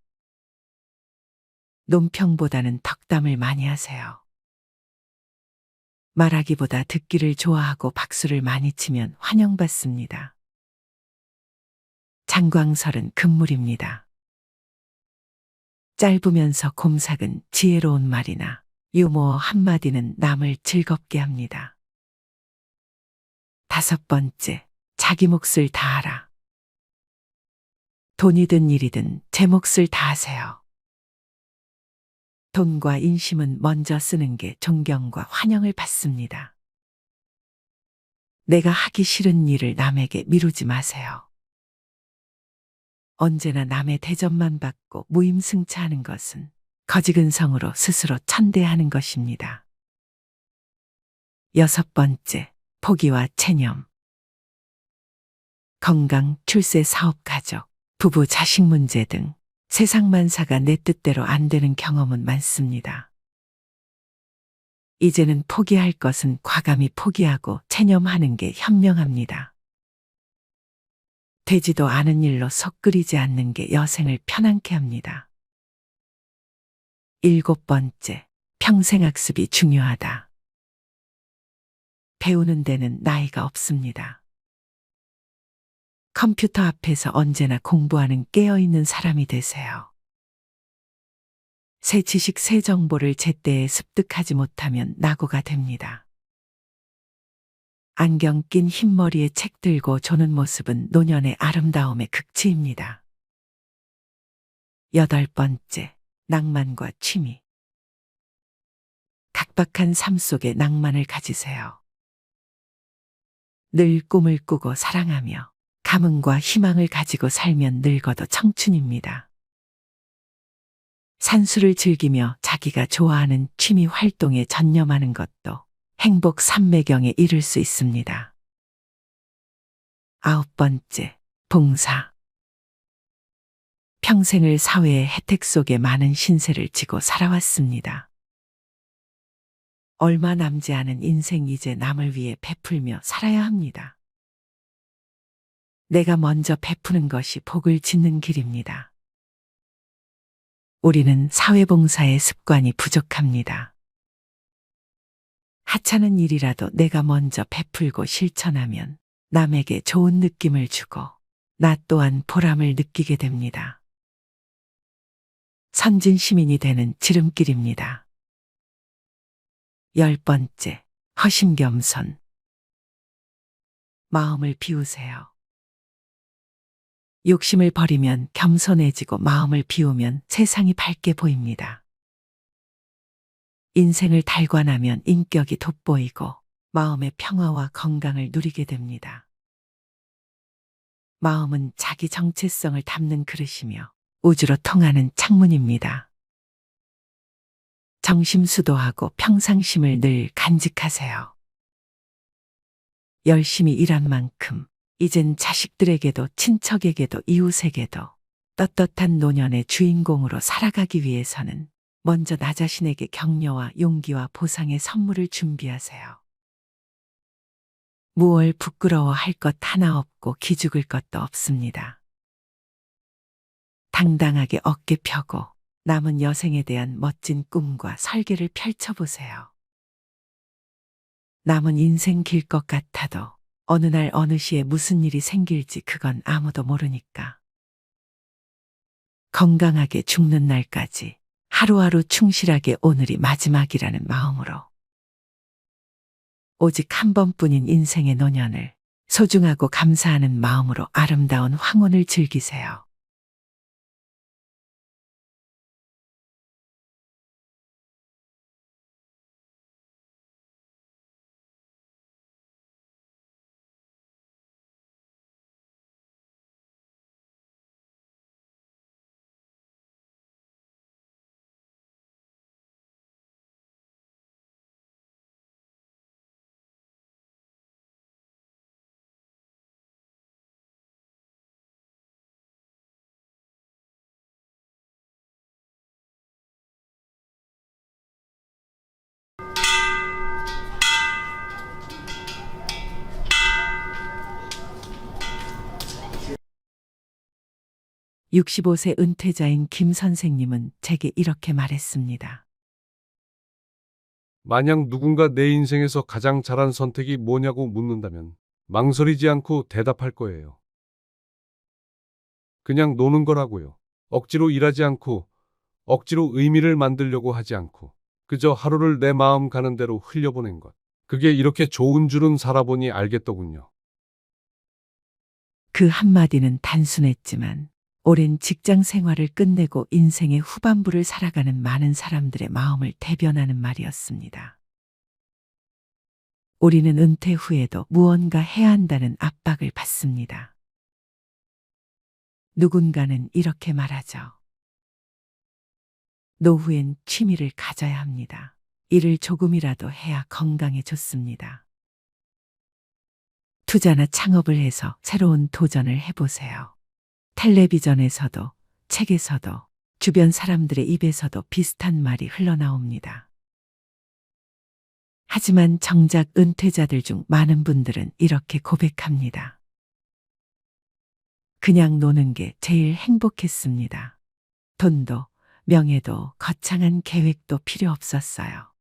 논평보다는 덕담을 많이 하세요. 말하기보다 듣기를 좋아하고 박수를 많이 치면 환영받습니다. 장광설은 금물입니다. 짧으면서 곰삭은 지혜로운 말이나 유머 한마디는 남을 즐겁게 합니다. 다섯 번째, 자기 몫을 다하라. 돈이든 일이든 제 몫을 다하세요. 돈과 인심은 먼저 쓰는 게 존경과 환영을 받습니다. 내가 하기 싫은 일을 남에게 미루지 마세요. 언제나 남의 대접만 받고 무임승차하는 것은 거지근성으로 스스로 천대하는 것입니다. 여섯 번째, 포기와 체념. 건강, 출세, 사업, 가족, 부부, 자식 문제 등 세상 만사가 내 뜻대로 안 되는 경험은 많습니다. 이제는 포기할 것은 과감히 포기하고 체념하는 게 현명합니다. 되지도 않은 일로 속 끓이지 않는 게 여생을 편안케 합니다. 일곱 번째, 평생학습이 중요하다. 배우는 데는 나이가 없습니다. 컴퓨터 앞에서 언제나 공부하는 깨어있는 사람이 되세요. 새 지식, 새 정보를 제때에 습득하지 못하면 낙오가 됩니다. 안경 낀 흰머리에 책 들고 조는 모습은 노년의 아름다움의 극치입니다. 8번째, 낭만과 취미. 각박한 삶 속에 낭만을 가지세요. 늘 꿈을 꾸고 사랑하며 가문과 희망을 가지고 살면 늙어도 청춘입니다. 산수를 즐기며 자기가 좋아하는 취미 활동에 전념하는 것도 행복 삼매경에 이를 수 있습니다. 9번째, 봉사. 평생을 사회의 혜택 속에 많은 신세를 지고 살아왔습니다. 얼마 남지 않은 인생 이제 남을 위해 베풀며 살아야 합니다. 내가 먼저 베푸는 것이 복을 짓는 길입니다. 우리는 사회봉사의 습관이 부족합니다. 하찮은 일이라도 내가 먼저 베풀고 실천하면 남에게 좋은 느낌을 주고 나 또한 보람을 느끼게 됩니다. 선진 시민이 되는 지름길입니다. 10번째, 허심겸손. 마음을 비우세요. 욕심을 버리면 겸손해지고 마음을 비우면 세상이 밝게 보입니다. 인생을 달고 나면 인격이 돋보이고 마음의 평화와 건강을 누리게 됩니다. 마음은 자기 정체성을 담는 그릇이며 우주로 통하는 창문입니다. 정심수도하고 평상심을 늘 간직하세요. 열심히 일한 만큼 이젠 자식들에게도 친척에게도 이웃에게도 떳떳한 노년의 주인공으로 살아가기 위해서는 먼저 나 자신에게 격려와 용기와 보상의 선물을 준비하세요. 무얼 부끄러워할 것 하나 없고 기죽을 것도 없습니다. 당당하게 어깨 펴고 남은 여생에 대한 멋진 꿈과 설계를 펼쳐보세요. 남은 인생 길 것 같아도 어느 날 어느 시에 무슨 일이 생길지 그건 아무도 모르니까. 건강하게 죽는 날까지 하루하루 충실하게 오늘이 마지막이라는 마음으로 오직 한 번뿐인 인생의 노년을 소중하고 감사하는 마음으로 아름다운 황혼을 즐기세요. (65세) 은퇴자인 김 선생님은 제게 이렇게 말했습니다. 만약 누군가 내 인생에서 가장 잘한 선택이 뭐냐고 묻는다면 망설이지 않고 대답할 거예요. 그냥 노는 거라고요. 억지로 일하지 않고 억지로 의미를 만들려고 하지 않고 그저 하루를 내 마음 가는 대로 흘려보낸 것. 그게 이렇게 좋은 줄은 살아보니 알겠더군요. 그 한마디는 단순했지만 오랜 직장 생활을 끝내고 인생의 후반부를 살아가는 많은 사람들의 마음을 대변하는 말이었습니다. 우리는 은퇴 후에도 무언가 해야 한다는 압박을 받습니다. 누군가는 이렇게 말하죠. 노후엔 취미를 가져야 합니다. 일을 조금이라도 해야 건강에 좋습니다. 투자나 창업을 해서 새로운 도전을 해보세요. 텔레비전에서도 책에서도 주변 사람들의 입에서도 비슷한 말이 흘러나옵니다. 하지만 정작 은퇴자들 중 많은 분들은 이렇게 고백합니다. 그냥 노는 게 제일 행복했습니다. 돈도 명예도 거창한 계획도 필요 없었어요.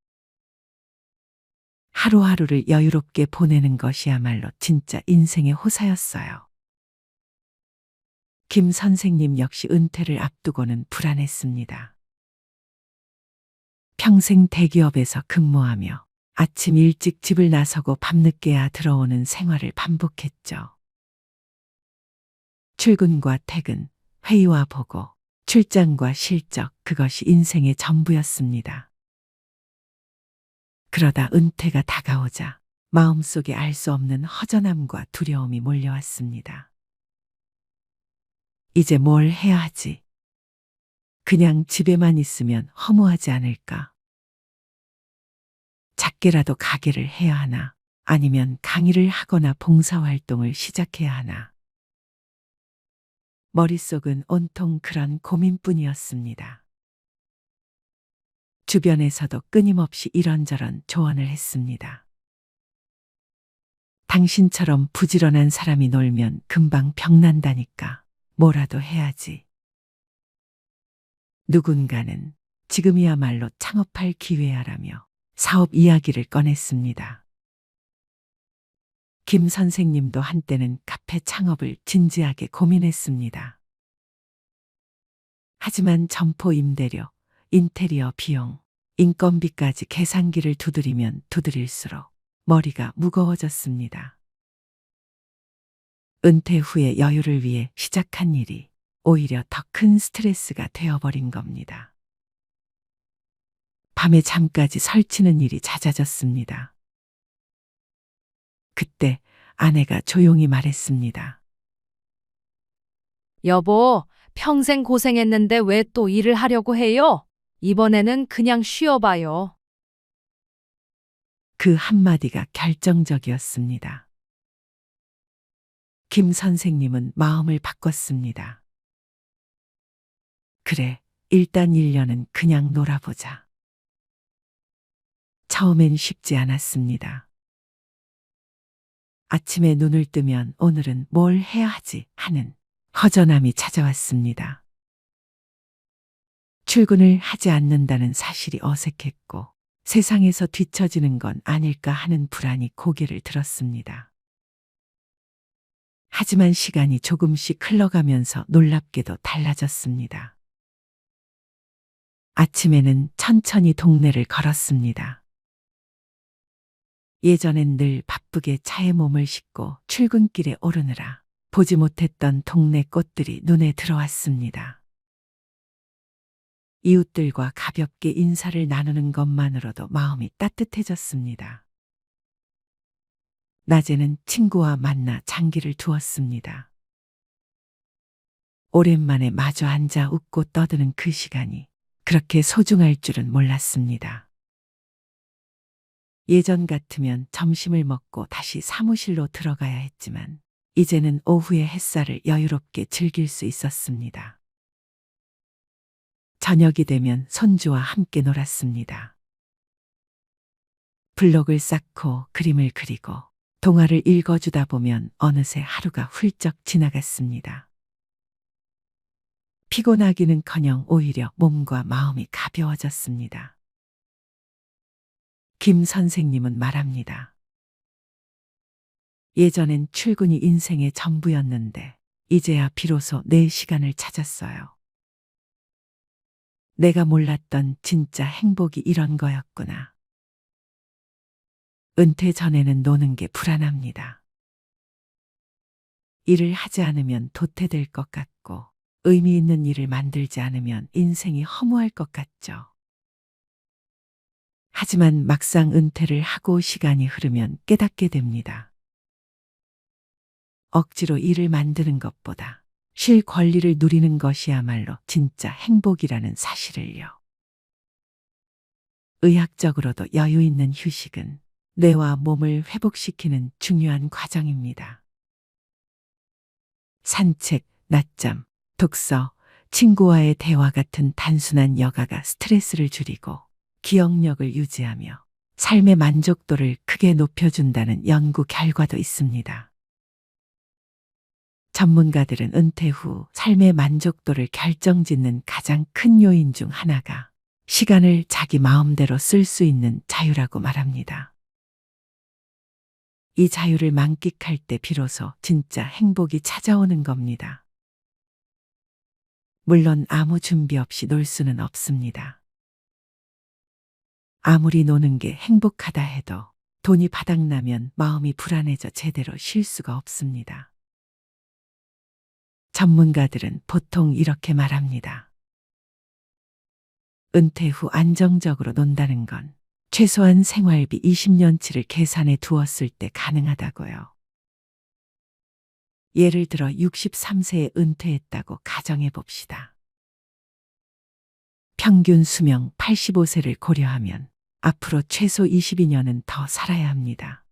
하루하루를 여유롭게 보내는 것이야말로 진짜 인생의 호사였어요. 김 선생님 역시 은퇴를 앞두고는 불안했습니다. 평생 대기업에서 근무하며 아침 일찍 집을 나서고 밤늦게야 들어오는 생활을 반복했죠. 출근과 퇴근, 회의와 보고, 출장과 실적, 그것이 인생의 전부였습니다. 그러다 은퇴가 다가오자 마음속에 알 수 없는 허전함과 두려움이 몰려왔습니다. 이제 뭘 해야 하지? 그냥 집에만 있으면 허무하지 않을까? 작게라도 가게를 해야 하나? 아니면 강의를 하거나 봉사활동을 시작해야 하나? 머릿속은 온통 그런 고민뿐이었습니다. 주변에서도 끊임없이 이런저런 조언을 했습니다. 당신처럼 부지런한 사람이 놀면 금방 병난다니까 뭐라도 해야지. 누군가는 지금이야말로 창업할 기회야라며 사업 이야기를 꺼냈습니다. 김 선생님도 한때는 카페 창업을 진지하게 고민했습니다. 하지만 점포 임대료, 인테리어 비용, 인건비까지 계산기를 두드리면 두드릴수록 머리가 무거워졌습니다. 은퇴 후의 여유를 위해 시작한 일이 오히려 더 큰 스트레스가 되어버린 겁니다. 밤에 잠까지 설치는 일이 잦아졌습니다. 그때 아내가 조용히 말했습니다. 여보, 평생 고생했는데 왜 또 일을 하려고 해요? 이번에는 그냥 쉬어봐요. 그 한마디가 결정적이었습니다. 김 선생님은 마음을 바꿨습니다. 그래, 일단 1년은 그냥 놀아보자. 처음엔 쉽지 않았습니다. 아침에 눈을 뜨면 오늘은 뭘 해야 하지 하는 허전함이 찾아왔습니다. 출근을 하지 않는다는 사실이 어색했고 세상에서 뒤처지는 건 아닐까 하는 불안이 고개를 들었습니다. 하지만 시간이 조금씩 흘러가면서 놀랍게도 달라졌습니다. 아침에는 천천히 동네를 걸었습니다. 예전엔 늘 바쁘게 차에 몸을 싣고 출근길에 오르느라 보지 못했던 동네 꽃들이 눈에 들어왔습니다. 이웃들과 가볍게 인사를 나누는 것만으로도 마음이 따뜻해졌습니다. 낮에는 친구와 만나 장기를 두었습니다. 오랜만에 마주 앉아 웃고 떠드는 그 시간이 그렇게 소중할 줄은 몰랐습니다. 예전 같으면 점심을 먹고 다시 사무실로 들어가야 했지만 이제는 오후의 햇살을 여유롭게 즐길 수 있었습니다. 저녁이 되면 손주와 함께 놀았습니다. 블록을 쌓고 그림을 그리고 동화를 읽어주다 보면 어느새 하루가 훌쩍 지나갔습니다. 피곤하기는커녕 오히려 몸과 마음이 가벼워졌습니다. 김 선생님은 말합니다. 예전엔 출근이 인생의 전부였는데 이제야 비로소 내 시간을 찾았어요. 내가 몰랐던 진짜 행복이 이런 거였구나. 은퇴 전에는 노는 게 불안합니다. 일을 하지 않으면 도태될 것 같고 의미 있는 일을 만들지 않으면 인생이 허무할 것 같죠. 하지만 막상 은퇴를 하고 시간이 흐르면 깨닫게 됩니다. 억지로 일을 만드는 것보다 쉴 권리를 누리는 것이야말로 진짜 행복이라는 사실을요. 의학적으로도 여유 있는 휴식은 뇌와 몸을 회복시키는 중요한 과정입니다. 산책, 낮잠, 독서, 친구와의 대화 같은 단순한 여가가 스트레스를 줄이고 기억력을 유지하며 삶의 만족도를 크게 높여준다는 연구 결과도 있습니다. 전문가들은 은퇴 후 삶의 만족도를 결정짓는 가장 큰 요인 중 하나가 시간을 자기 마음대로 쓸 수 있는 자유라고 말합니다. 이 자유를 만끽할 때 비로소 진짜 행복이 찾아오는 겁니다. 물론 아무 준비 없이 놀 수는 없습니다. 아무리 노는 게 행복하다 해도 돈이 바닥나면 마음이 불안해져 제대로 쉴 수가 없습니다. 전문가들은 보통 이렇게 말합니다. 은퇴 후 안정적으로 논다는 건 최소한 생활비 20년치를 계산해 두었을 때 가능하다고요. 예를 들어 63세에 은퇴했다고 가정해 봅시다. 평균 수명 85세를 고려하면 앞으로 최소 22년은 더 살아야 합니다.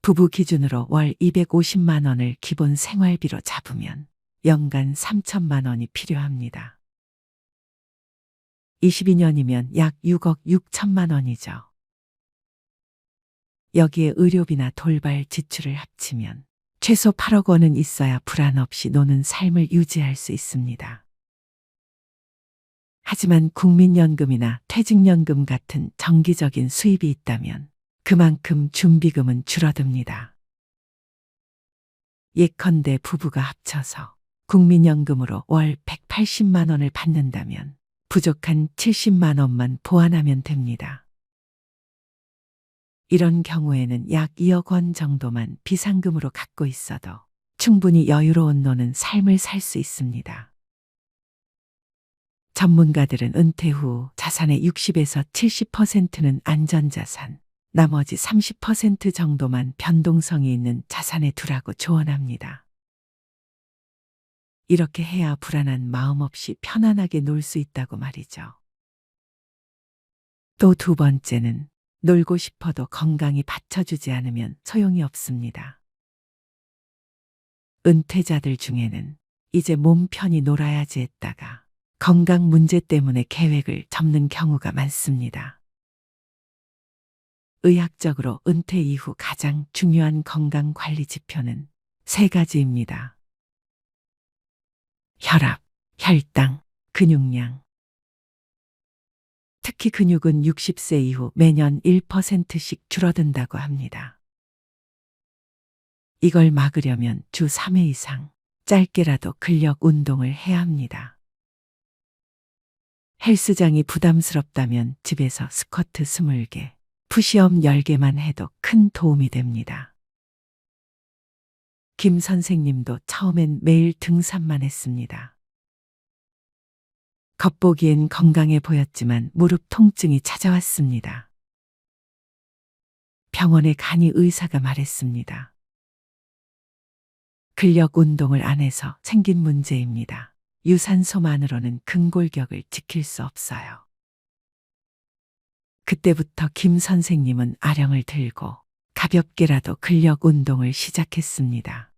부부 기준으로 월 250만 원을 기본 생활비로 잡으면 연간 3천만 원이 필요합니다. 22년이면 약 6억 6천만 원이죠. 여기에 의료비나 돌발 지출을 합치면 최소 8억 원은 있어야 불안 없이 노는 삶을 유지할 수 있습니다. 하지만 국민연금이나 퇴직연금 같은 정기적인 수입이 있다면 그만큼 준비금은 줄어듭니다. 예컨대 부부가 합쳐서 국민연금으로 월 180만 원을 받는다면 부족한 70만 원만 보완하면 됩니다. 이런 경우에는 약 2억 원 정도만 비상금으로 갖고 있어도 충분히 여유로운 노는 삶을 살 수 있습니다. 전문가들은 은퇴 후 자산의 60에서 70%는 안전자산, 나머지 30% 정도만 변동성이 있는 자산에 두라고 조언합니다. 이렇게 해야 불안한 마음 없이 편안하게 놀 수 있다고 말이죠. 또 두 번째는 놀고 싶어도 건강이 받쳐주지 않으면 소용이 없습니다. 은퇴자들 중에는 이제 몸 편히 놀아야지 했다가 건강 문제 때문에 계획을 접는 경우가 많습니다. 의학적으로 은퇴 이후 가장 중요한 건강 관리 지표는 3가지입니다. 혈압, 혈당, 근육량. 특히 근육은 60세 이후 매년 1%씩 줄어든다고 합니다. 이걸 막으려면 주 3회 이상 짧게라도 근력 운동을 해야 합니다. 헬스장이 부담스럽다면 집에서 스쿼트 20개, 푸시업 10개만 해도 큰 도움이 됩니다. 김 선생님도 처음엔 매일 등산만 했습니다. 겉보기엔 건강해 보였지만 무릎 통증이 찾아왔습니다. 병원에 가니 의사가 말했습니다. 근력 운동을 안 해서 생긴 문제입니다. 유산소만으로는 근골격을 지킬 수 없어요. 그때부터 김 선생님은 아령을 들고 가볍게라도 근력 운동을 시작했습니다.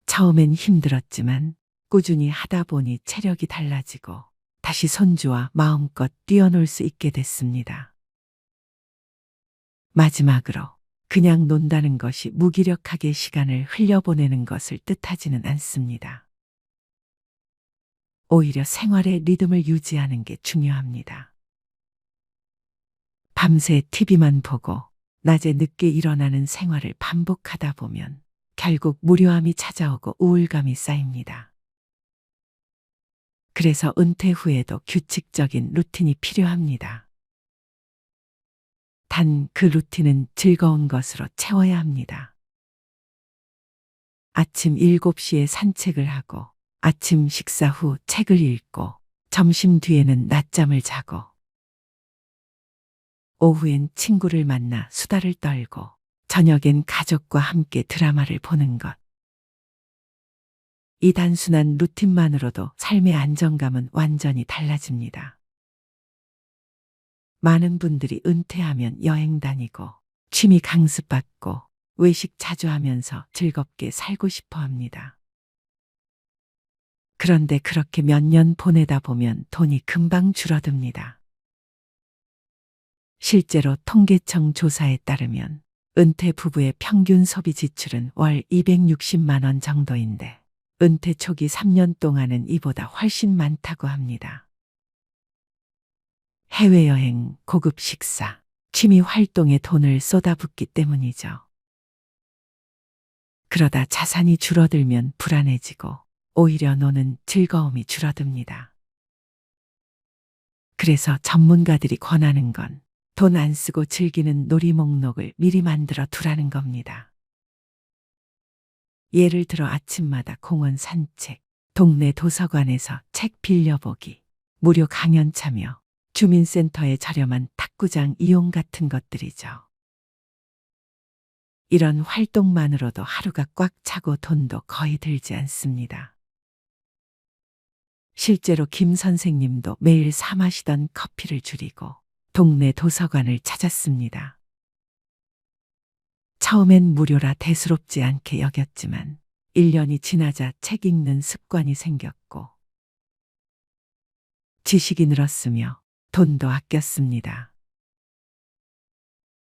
처음엔 힘들었지만 꾸준히 하다 보니 체력이 달라지고 다시 손주와 마음껏 뛰어놀 수 있게 됐습니다. 마지막으로 그냥 논다는 것이 무기력하게 시간을 흘려보내는 것을 뜻하지는 않습니다. 오히려 생활의 리듬을 유지하는 게 중요합니다. 밤새 TV만 보고 낮에 늦게 일어나는 생활을 반복하다 보면 결국 무료함이 찾아오고 우울감이 쌓입니다. 그래서 은퇴 후에도 규칙적인 루틴이 필요합니다. 단 그 루틴은 즐거운 것으로 채워야 합니다. 아침 7시에 산책을 하고 아침 식사 후 책을 읽고 점심 뒤에는 낮잠을 자고 오후엔 친구를 만나 수다를 떨고 저녁엔 가족과 함께 드라마를 보는 것. 이 단순한 루틴만으로도 삶의 안정감은 완전히 달라집니다. 많은 분들이 은퇴하면 여행 다니고 취미 강습받고 외식 자주 하면서 즐겁게 살고 싶어 합니다. 그런데 그렇게 몇 년 보내다 보면 돈이 금방 줄어듭니다. 실제로 통계청 조사에 따르면 은퇴 부부의 평균 소비 지출은 월 260만 원 정도인데 은퇴 초기 3년 동안은 이보다 훨씬 많다고 합니다. 해외여행, 고급 식사, 취미 활동에 돈을 쏟아붓기 때문이죠. 그러다 자산이 줄어들면 불안해지고 오히려 노는 즐거움이 줄어듭니다. 그래서 전문가들이 권하는 건 돈 안 쓰고 즐기는 놀이 목록을 미리 만들어 두라는 겁니다. 예를 들어 아침마다 공원 산책, 동네 도서관에서 책 빌려보기, 무료 강연 참여, 주민센터의 저렴한 탁구장 이용 같은 것들이죠. 이런 활동만으로도 하루가 꽉 차고 돈도 거의 들지 않습니다. 실제로 김 선생님도 매일 사 마시던 커피를 줄이고 동네 도서관을 찾았습니다. 처음엔 무료라 대수롭지 않게 여겼지만 1년이 지나자 책 읽는 습관이 생겼고 지식이 늘었으며 돈도 아꼈습니다.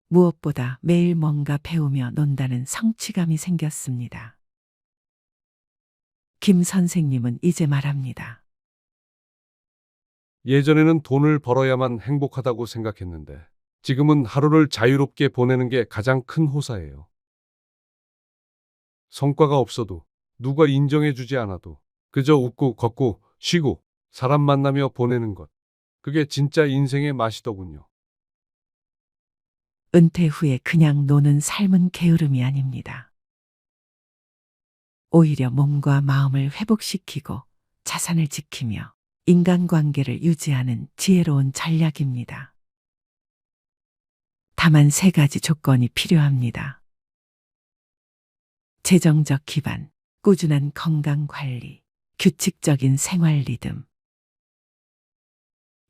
무엇보다 매일 뭔가 배우며 논다는 성취감이 생겼습니다. 김 선생님은 이제 말합니다. 예전에는 돈을 벌어야만 행복하다고 생각했는데 지금은 하루를 자유롭게 보내는 게 가장 큰 호사예요. 성과가 없어도 누가 인정해주지 않아도 그저 웃고 걷고 쉬고 사람 만나며 보내는 것. 그게 진짜 인생의 맛이더군요. 은퇴 후에 그냥 노는 삶은 게으름이 아닙니다. 오히려 몸과 마음을 회복시키고 자산을 지키며 인간관계를 유지하는 지혜로운 전략입니다. 다만 3가지 조건이 필요합니다. 재정적 기반, 꾸준한 건강관리, 규칙적인 생활 리듬.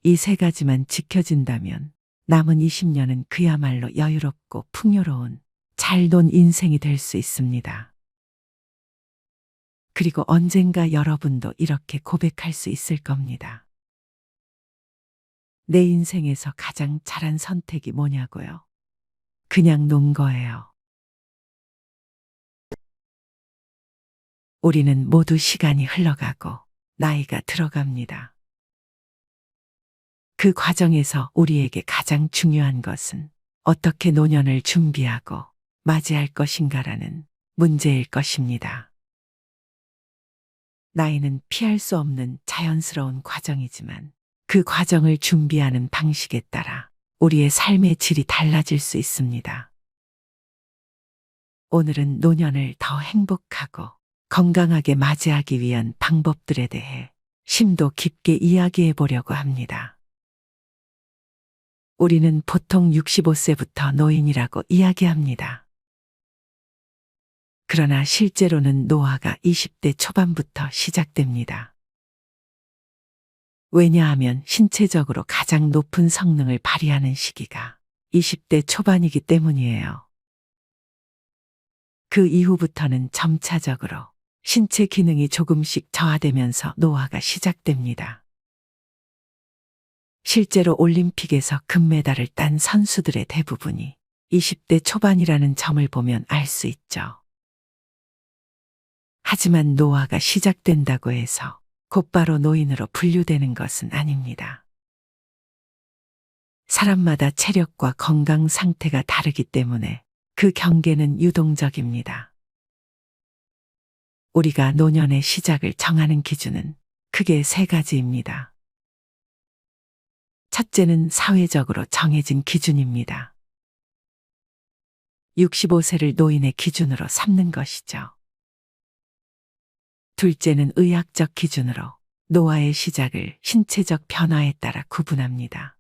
이 3가지만 지켜진다면 남은 20년은 그야말로 여유롭고 풍요로운 잘 논 인생이 될 수 있습니다. 그리고 언젠가 여러분도 이렇게 고백할 수 있을 겁니다. 내 인생에서 가장 잘한 선택이 뭐냐고요? 그냥 논 거예요. 우리는 모두 시간이 흘러가고 나이가 들어갑니다. 그 과정에서 우리에게 가장 중요한 것은 어떻게 노년을 준비하고 맞이할 것인가라는 문제일 것입니다. 나이는 피할 수 없는 자연스러운 과정이지만 그 과정을 준비하는 방식에 따라 우리의 삶의 질이 달라질 수 있습니다. 오늘은 노년을 더 행복하고 건강하게 맞이하기 위한 방법들에 대해 심도 깊게 이야기해 보려고 합니다. 우리는 보통 65세부터 노인이라고 이야기합니다. 그러나 실제로는 노화가 20대 초반부터 시작됩니다. 왜냐하면 신체적으로 가장 높은 성능을 발휘하는 시기가 20대 초반이기 때문이에요. 그 이후부터는 점차적으로 신체 기능이 조금씩 저하되면서 노화가 시작됩니다. 실제로 올림픽에서 금메달을 딴 선수들의 대부분이 20대 초반이라는 점을 보면 알 수 있죠. 하지만 노화가 시작된다고 해서 곧바로 노인으로 분류되는 것은 아닙니다. 사람마다 체력과 건강 상태가 다르기 때문에 그 경계는 유동적입니다. 우리가 노년의 시작을 정하는 기준은 크게 3가지입니다. 첫째는 사회적으로 정해진 기준입니다. 65세를 노인의 기준으로 삼는 것이죠. 둘째는 의학적 기준으로 노화의 시작을 신체적 변화에 따라 구분합니다.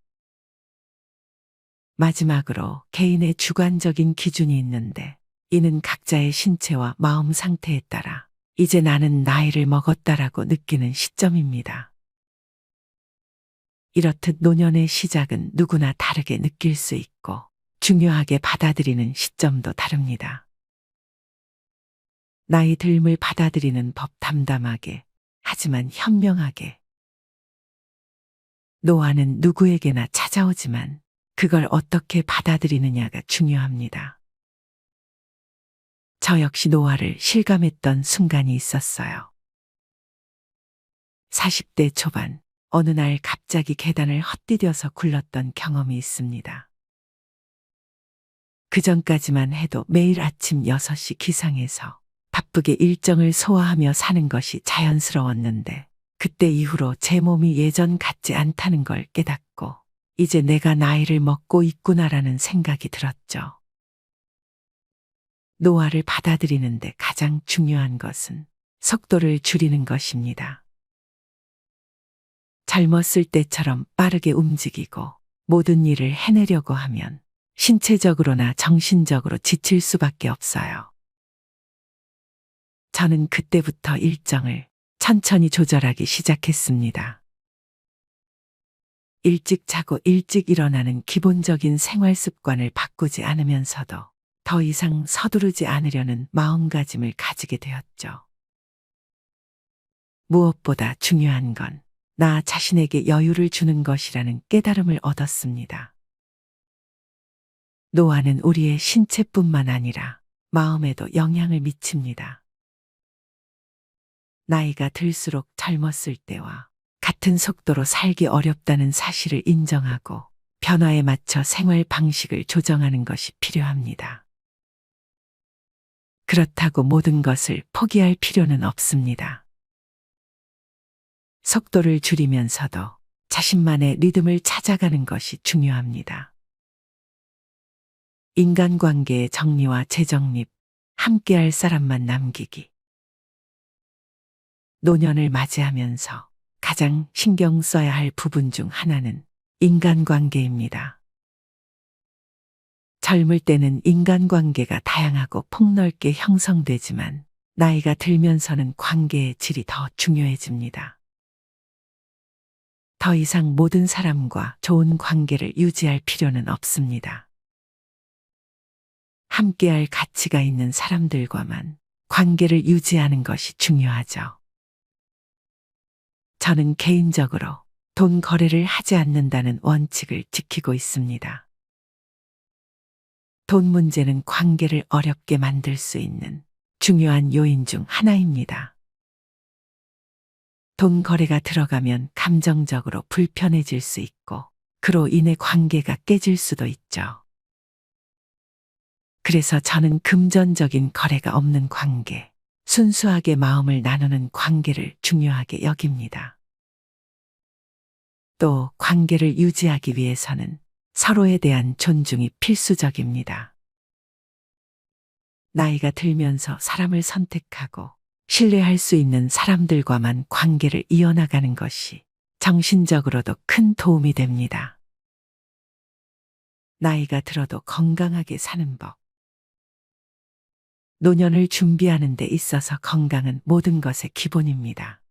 마지막으로 개인의 주관적인 기준이 있는데 이는 각자의 신체와 마음 상태에 따라 이제 나는 나이를 먹었다라고 느끼는 시점입니다. 이렇듯 노년의 시작은 누구나 다르게 느낄 수 있고 중요하게 받아들이는 시점도 다릅니다. 나이 듦을 받아들이는 법 담담하게 하지만 현명하게. 노화는 누구에게나 찾아오지만 그걸 어떻게 받아들이느냐가 중요합니다. 저 역시 노화를 실감했던 순간이 있었어요. 40대 초반 어느 날 갑자기 계단을 헛디뎌서 굴렀던 경험이 있습니다. 그전까지만 해도 매일 아침 6시 기상해서 바쁘게 일정을 소화하며 사는 것이 자연스러웠는데 그때 이후로 제 몸이 예전 같지 않다는 걸 깨닫고 이제 내가 나이를 먹고 있구나라는 생각이 들었죠. 노화를 받아들이는데 가장 중요한 것은 속도를 줄이는 것입니다. 젊었을 때처럼 빠르게 움직이고 모든 일을 해내려고 하면 신체적으로나 정신적으로 지칠 수밖에 없어요. 저는 그때부터 일정을 천천히 조절하기 시작했습니다. 일찍 자고 일찍 일어나는 기본적인 생활 습관을 바꾸지 않으면서도 더 이상 서두르지 않으려는 마음가짐을 가지게 되었죠. 무엇보다 중요한 건 나 자신에게 여유를 주는 것이라는 깨달음을 얻었습니다. 노화는 우리의 신체뿐만 아니라 마음에도 영향을 미칩니다. 나이가 들수록 젊었을 때와 같은 속도로 살기 어렵다는 사실을 인정하고 변화에 맞춰 생활 방식을 조정하는 것이 필요합니다. 그렇다고 모든 것을 포기할 필요는 없습니다. 속도를 줄이면서도 자신만의 리듬을 찾아가는 것이 중요합니다. 인간관계의 정리와 재정립, 함께할 사람만 남기기. 노년을 맞이하면서 가장 신경 써야 할 부분 중 하나는 인간관계입니다. 젊을 때는 인간관계가 다양하고 폭넓게 형성되지만 나이가 들면서는 관계의 질이 더 중요해집니다. 더 이상 모든 사람과 좋은 관계를 유지할 필요는 없습니다. 함께할 가치가 있는 사람들과만 관계를 유지하는 것이 중요하죠. 저는 개인적으로 돈 거래를 하지 않는다는 원칙을 지키고 있습니다. 돈 문제는 관계를 어렵게 만들 수 있는 중요한 요인 중 하나입니다. 돈 거래가 들어가면 감정적으로 불편해질 수 있고 그로 인해 관계가 깨질 수도 있죠. 그래서 저는 금전적인 거래가 없는 관계, 순수하게 마음을 나누는 관계를 중요하게 여깁니다. 또 관계를 유지하기 위해서는 서로에 대한 존중이 필수적입니다. 나이가 들면서 사람을 선택하고 신뢰할 수 있는 사람들과만 관계를 이어나가는 것이 정신적으로도 큰 도움이 됩니다. 나이가 들어도 건강하게 사는 법. 노년을 준비하는 데 있어서 건강은 모든 것의 기본입니다.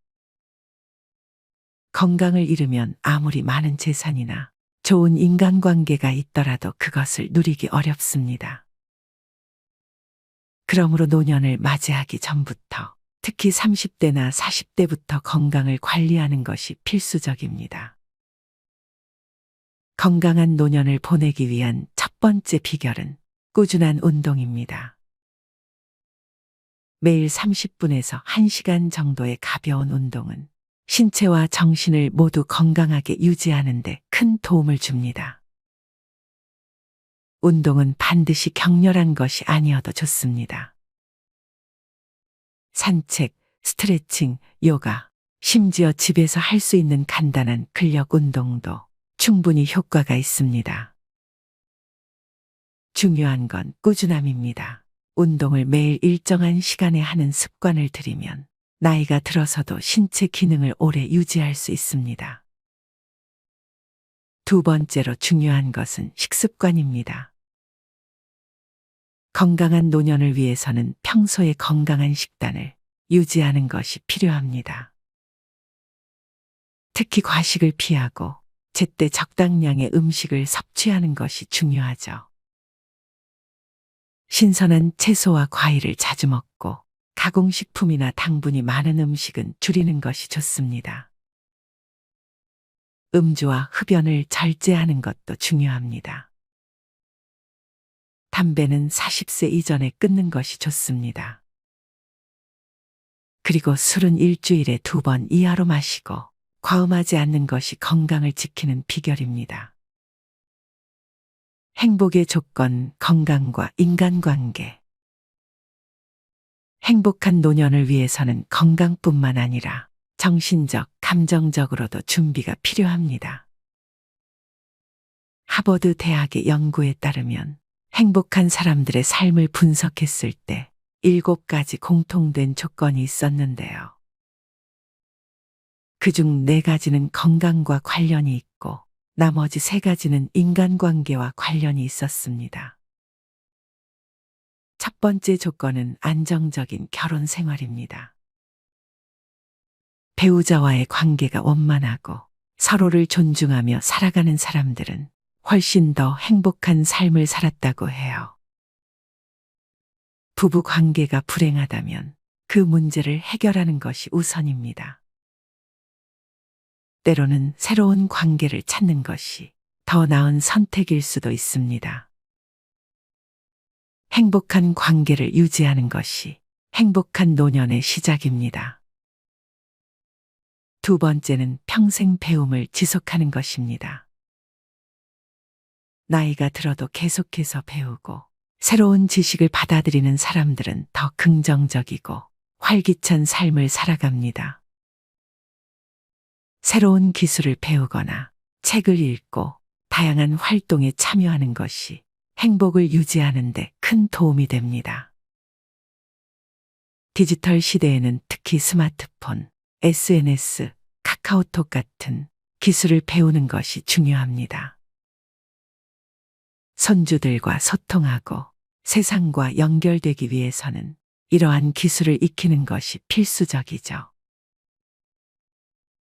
건강을 잃으면 아무리 많은 재산이나 좋은 인간관계가 있더라도 그것을 누리기 어렵습니다. 그러므로 노년을 맞이하기 전부터 특히 30대나 40대부터 건강을 관리하는 것이 필수적입니다. 건강한 노년을 보내기 위한 첫 번째 비결은 꾸준한 운동입니다. 매일 30분에서 1시간 정도의 가벼운 운동은 신체와 정신을 모두 건강하게 유지하는 데 큰 도움을 줍니다. 운동은 반드시 격렬한 것이 아니어도 좋습니다. 산책, 스트레칭, 요가, 심지어 집에서 할 수 있는 간단한 근력 운동도 충분히 효과가 있습니다. 중요한 건 꾸준함입니다. 운동을 매일 일정한 시간에 하는 습관을 들이면 나이가 들어서도 신체 기능을 오래 유지할 수 있습니다. 두 번째로 중요한 것은 식습관입니다. 건강한 노년을 위해서는 평소에 건강한 식단을 유지하는 것이 필요합니다. 특히 과식을 피하고 제때 적당량의 음식을 섭취하는 것이 중요하죠. 신선한 채소와 과일을 자주 먹고 가공식품이나 당분이 많은 음식은 줄이는 것이 좋습니다. 음주와 흡연을 절제하는 것도 중요합니다. 담배는 40세 이전에 끊는 것이 좋습니다. 그리고 술은 일주일에 2번 이하로 마시고 과음하지 않는 것이 건강을 지키는 비결입니다. 행복의 조건, 건강과 인간관계. 행복한 노년을 위해서는 건강뿐만 아니라 정신적, 감정적으로도 준비가 필요합니다. 하버드 대학의 연구에 따르면 행복한 사람들의 삶을 분석했을 때 7가지 공통된 조건이 있었는데요. 그중 4가지는 건강과 관련이 있고 나머지 3가지는 인간관계와 관련이 있었습니다. 첫 번째 조건은 안정적인 결혼 생활입니다. 배우자와의 관계가 원만하고 서로를 존중하며 살아가는 사람들은 훨씬 더 행복한 삶을 살았다고 해요. 부부 관계가 불행하다면 그 문제를 해결하는 것이 우선입니다. 때로는 새로운 관계를 찾는 것이 더 나은 선택일 수도 있습니다. 행복한 관계를 유지하는 것이 행복한 노년의 시작입니다. 두 번째는 평생 배움을 지속하는 것입니다. 나이가 들어도 계속해서 배우고 새로운 지식을 받아들이는 사람들은 더 긍정적이고 활기찬 삶을 살아갑니다. 새로운 기술을 배우거나 책을 읽고 다양한 활동에 참여하는 것이 행복을 유지하는 데 큰 도움이 됩니다. 디지털 시대에는 특히 스마트폰, SNS, 카카오톡 같은 기술을 배우는 것이 중요합니다. 손주들과 소통하고 세상과 연결되기 위해서는 이러한 기술을 익히는 것이 필수적이죠.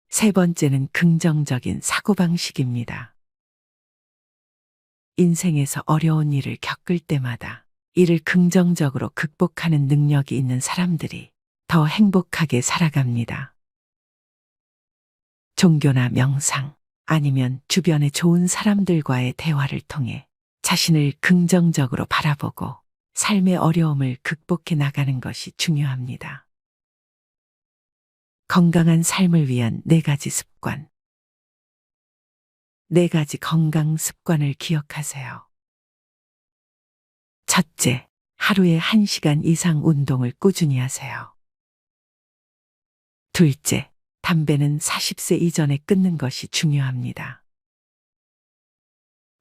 세 번째는 긍정적인 사고방식입니다. 인생에서 어려운 일을 겪을 때마다 이를 긍정적으로 극복하는 능력이 있는 사람들이 더 행복하게 살아갑니다. 종교나 명상 아니면 주변의 좋은 사람들과의 대화를 통해 자신을 긍정적으로 바라보고 삶의 어려움을 극복해 나가는 것이 중요합니다. 건강한 삶을 위한 4가지 습관. 4가지 건강 습관을 기억하세요. 첫째, 하루에 1시간 이상 운동을 꾸준히 하세요. 둘째, 담배는 40세 이전에 끊는 것이 중요합니다.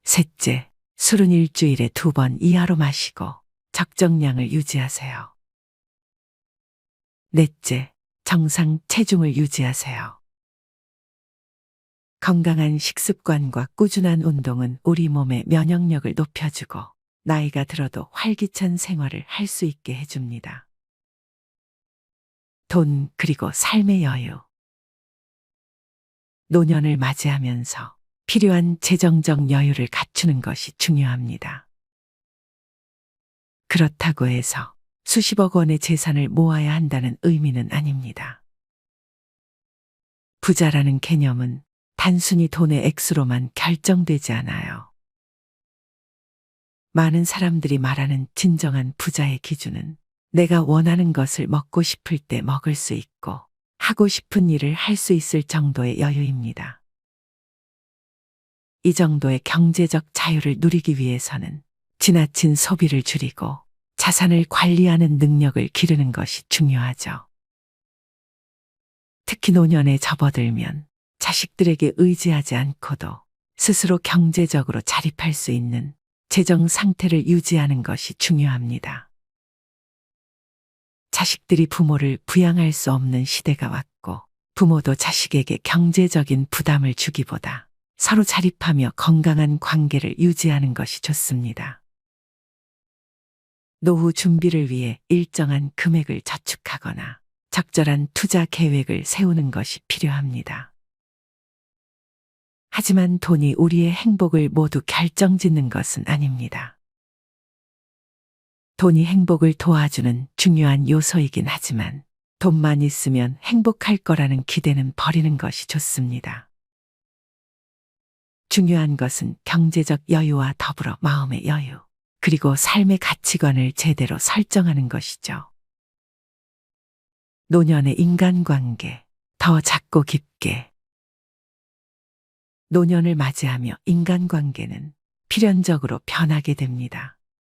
셋째, 술은 일주일에 2번 이하로 마시고 적정량을 유지하세요. 넷째, 정상 체중을 유지하세요. 건강한 식습관과 꾸준한 운동은 우리 몸의 면역력을 높여주고 나이가 들어도 활기찬 생활을 할 수 있게 해줍니다. 돈 그리고 삶의 여유. 노년을 맞이하면서 필요한 재정적 여유를 갖추는 것이 중요합니다. 그렇다고 해서 수십억 원의 재산을 모아야 한다는 의미는 아닙니다. 부자라는 개념은 단순히 돈의 액수로만 결정되지 않아요. 많은 사람들이 말하는 진정한 부자의 기준은 내가 원하는 것을 먹고 싶을 때 먹을 수 있고 하고 싶은 일을 할 수 있을 정도의 여유입니다. 이 정도의 경제적 자유를 누리기 위해서는 지나친 소비를 줄이고 자산을 관리하는 능력을 기르는 것이 중요하죠. 특히 노년에 접어들면 자식들에게 의지하지 않고도 스스로 경제적으로 자립할 수 있는 재정 상태를 유지하는 것이 중요합니다. 자식들이 부모를 부양할 수 없는 시대가 왔고 부모도 자식에게 경제적인 부담을 주기보다 서로 자립하며 건강한 관계를 유지하는 것이 좋습니다. 노후 준비를 위해 일정한 금액을 저축하거나 적절한 투자 계획을 세우는 것이 필요합니다. 하지만 돈이 우리의 행복을 모두 결정짓는 것은 아닙니다. 돈이 행복을 도와주는 중요한 요소이긴 하지만 돈만 있으면 행복할 거라는 기대는 버리는 것이 좋습니다. 중요한 것은 경제적 여유와 더불어 마음의 여유, 그리고 삶의 가치관을 제대로 설정하는 것이죠. 노년의 인간관계, 더 작고 깊게. 노년을 맞이하며 인간관계는 필연적으로 변하게 됩니다.